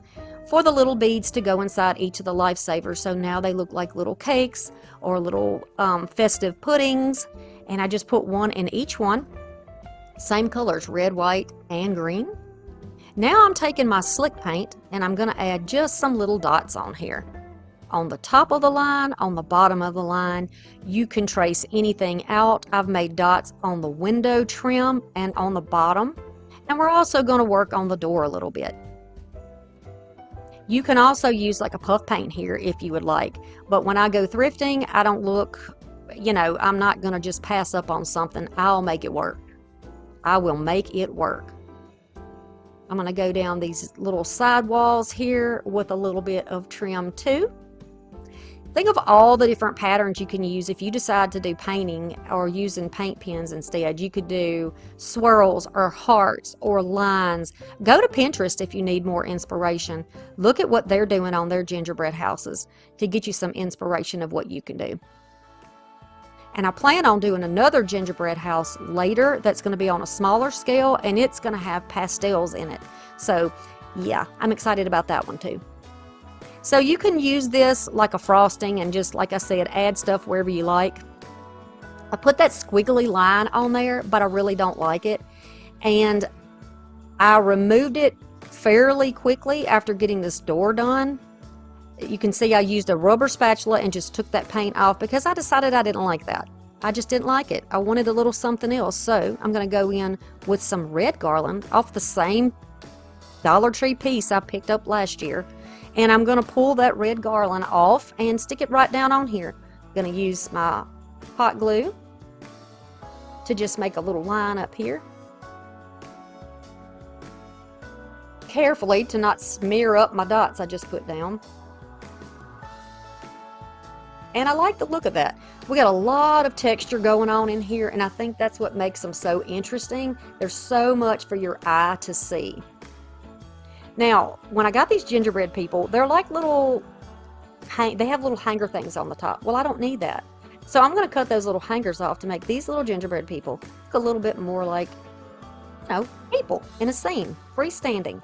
for the little beads to go inside each of the lifesavers. So now they look like little cakes or little festive puddings, and I just put one in each one. Same colors, red, white, and green. Now I'm taking my slick paint and I'm going to add just some little dots on here. On the top of the line, on the bottom of the line, you can trace anything out. I've made dots on the window trim and on the bottom. And we're also going to work on the door a little bit. You can also use like a puff paint here if you would like. But when I go thrifting, I don't look, I'm not going to just pass up on something. I'll make it work. I will make it work. I'm going to go down these little side walls here with a little bit of trim too. Think of all the different patterns you can use if you decide to do painting or using paint pens instead. You could do swirls or hearts or lines. Go to Pinterest if you need more inspiration. Look at what they're doing on their gingerbread houses to get you some inspiration of what you can do. And I plan on doing another gingerbread house later that's going to be on a smaller scale, and it's going to have pastels in it. So yeah, I'm excited about that one too. So you can use this like a frosting and just, like I said, add stuff wherever you like. I put that squiggly line on there, but I really don't like it. And I removed it fairly quickly after getting this door done. You can see I used a rubber spatula and just took that paint off because I decided I didn't like that. I just didn't like it. I wanted a little something else. So I'm going to go in with some red garland off the same Dollar Tree piece I picked up last year. And I'm going to pull that red garland off and stick it right down on here. I'm going to use my hot glue to just make a little line up here. Carefully to not smear up my dots I just put down. And I like the look of that. We got a lot of texture going on in here, and I think that's what makes them so interesting. There's so much for your eye to see. Now, when I got these gingerbread people, they're like little, they have little hanger things on the top. Well, I don't need that. So I'm going to cut those little hangers off to make these little gingerbread people look a little bit more like, people in a scene, freestanding.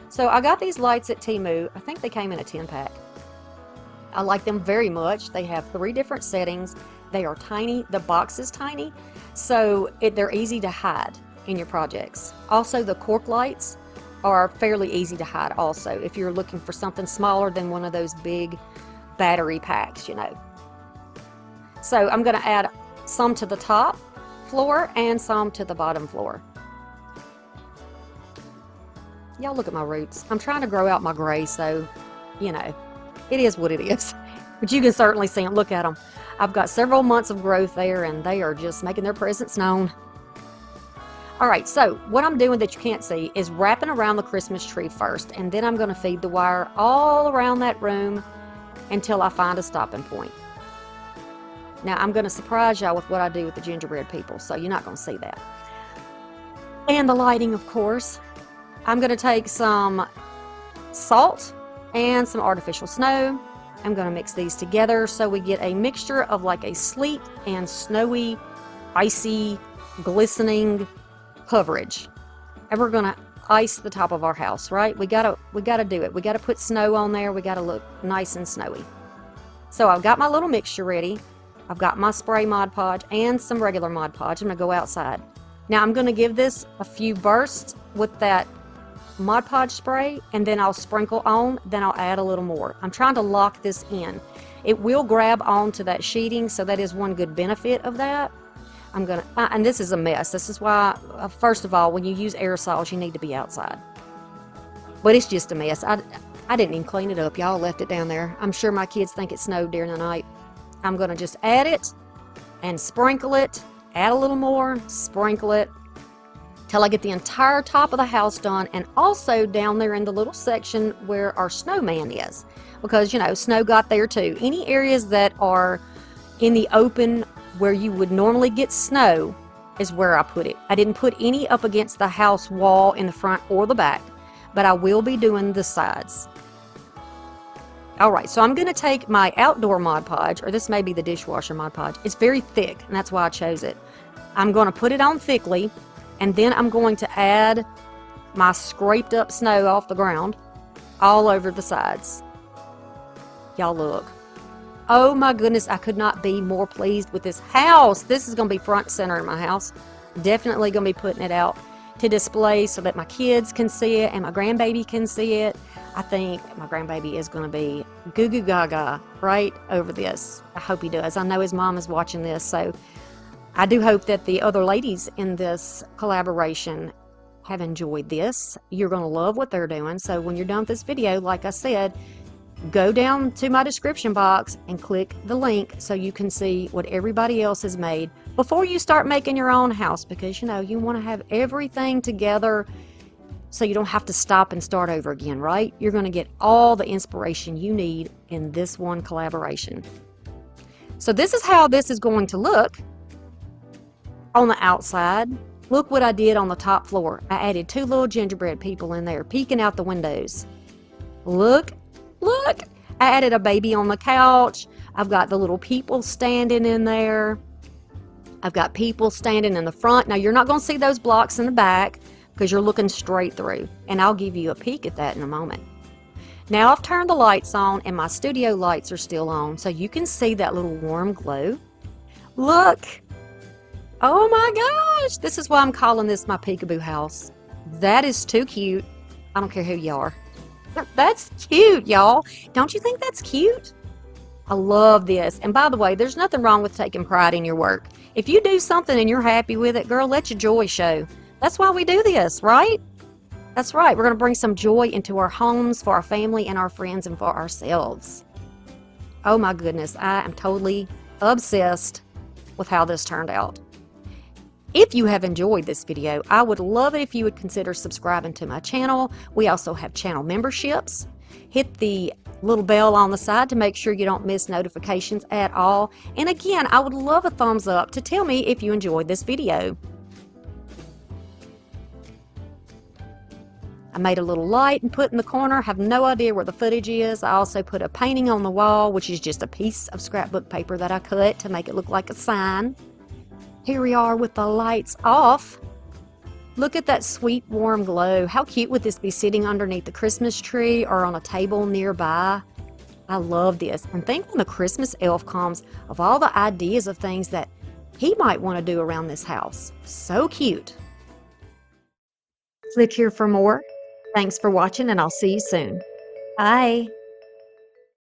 So I got these lights at TEMU. I think they came in a 10-pack. I like them very much. They have 3 different settings. They are tiny. The box is tiny, so they're easy to hide in your projects. Also, the cork lights are fairly easy to hide also if you're looking for something smaller than one of those big battery packs, So I'm going to add some to the top floor and some to the bottom floor. Y'all look at my roots. I'm trying to grow out my gray, so, it is what it is. But you can certainly see them. Look at them. I've got several months of growth there, and they are just making their presence known. All right, so what I'm doing that you can't see is wrapping around the Christmas tree first, and then I'm going to feed the wire all around that room until I find a stopping point. Now, I'm going to surprise y'all with what I do with the gingerbread people, so you're not going to see that. And the lighting, of course. I'm going to take some salt and some artificial snow. I'm going to mix these together so we get a mixture of like a sleet and snowy, icy, glistening coverage. And we're going to ice the top of our house, right? We gotta do it. We gotta put snow on there. We gotta look nice and snowy. So I've got my little mixture ready. I've got my spray Mod Podge and some regular Mod Podge. I'm gonna go outside. Now I'm gonna give this a few bursts with that Mod Podge spray, and then I'll sprinkle on, then I'll add a little more. I'm trying to lock this in. It will grab onto that sheeting, so that is one good benefit of that. I'm gonna, and this is a mess. This is why, first of all, when you use aerosols, you need to be outside. But it's just a mess. I didn't even clean it up. Y'all left it down there. I'm sure my kids think it snowed during the night. I'm gonna just add it and sprinkle it, add a little more, sprinkle it, till I get the entire top of the house done, and also down there in the little section where our snowman is. Because, you know, snow got there too. Any areas that are in the open where you would normally get snow is where I put it. I didn't put any up against the house wall in the front or the back, but I will be doing the sides. All right, so I'm going to take my outdoor Mod Podge, or this may be the dishwasher Mod Podge. It's very thick, and that's why I chose it. I'm going to put it on thickly, and then I'm going to add my scraped up snow off the ground all over the sides. Y'all look. Oh my goodness, I could not be more pleased with this house. This is going to be front and center in my house. Definitely going to be putting it out to display so that my kids can see it and my grandbaby can see it. I think my grandbaby is going to be goo goo gaga right over this. I hope he does. I know his mom is watching this, so I do hope that the other ladies in this collaboration have enjoyed this. You're going to love what they're doing. So when you're done with this video, like I said, go down to my description box and click the link so you can see what everybody else has made before you start making your own house, because you know you want to have everything together so you don't have to stop and start over again, right? You're going to get all the inspiration you need in this one collaboration. So this is how this is going to look on the outside. Look what I did on the top floor. I added 2 little gingerbread people in there peeking out the windows. Look. Look, I added a baby on the couch. I've got the little people standing in there. I've got people standing in the front. Now, you're not going to see those blocks in the back because you're looking straight through. And I'll give you a peek at that in a moment. Now, I've turned the lights on and my studio lights are still on. So you can see that little warm glow. Look. Oh my gosh. This is why I'm calling this my peekaboo house. That is too cute. I don't care who you are. That's cute, y'all. Don't you think that's cute? I love this. And by the way, there's nothing wrong with taking pride in your work. If you do something and you're happy with it, girl, let your joy show. That's why we do this, right? That's right. We're going to bring some joy into our homes, for our family and our friends, and for ourselves. Oh my goodness. I am totally obsessed with how this turned out. If you have enjoyed this video, I would love it if you would consider subscribing to my channel. We also have channel memberships. Hit the little bell on the side to make sure you don't miss notifications at all. And again, I would love a thumbs up to tell me if you enjoyed this video. I made a little light and put in the corner. Have no idea where the footage is. I also put a painting on the wall, which is just a piece of scrapbook paper that I cut to make it look like a sign. Here we are with the lights off. Look at that sweet warm glow. How cute would this be sitting underneath the Christmas tree or on a table nearby? I love this. And think when the Christmas elf comes of all the ideas of things that he might want to do around this house. So cute. Click here for more. Thanks for watching, and I'll see you soon. Bye.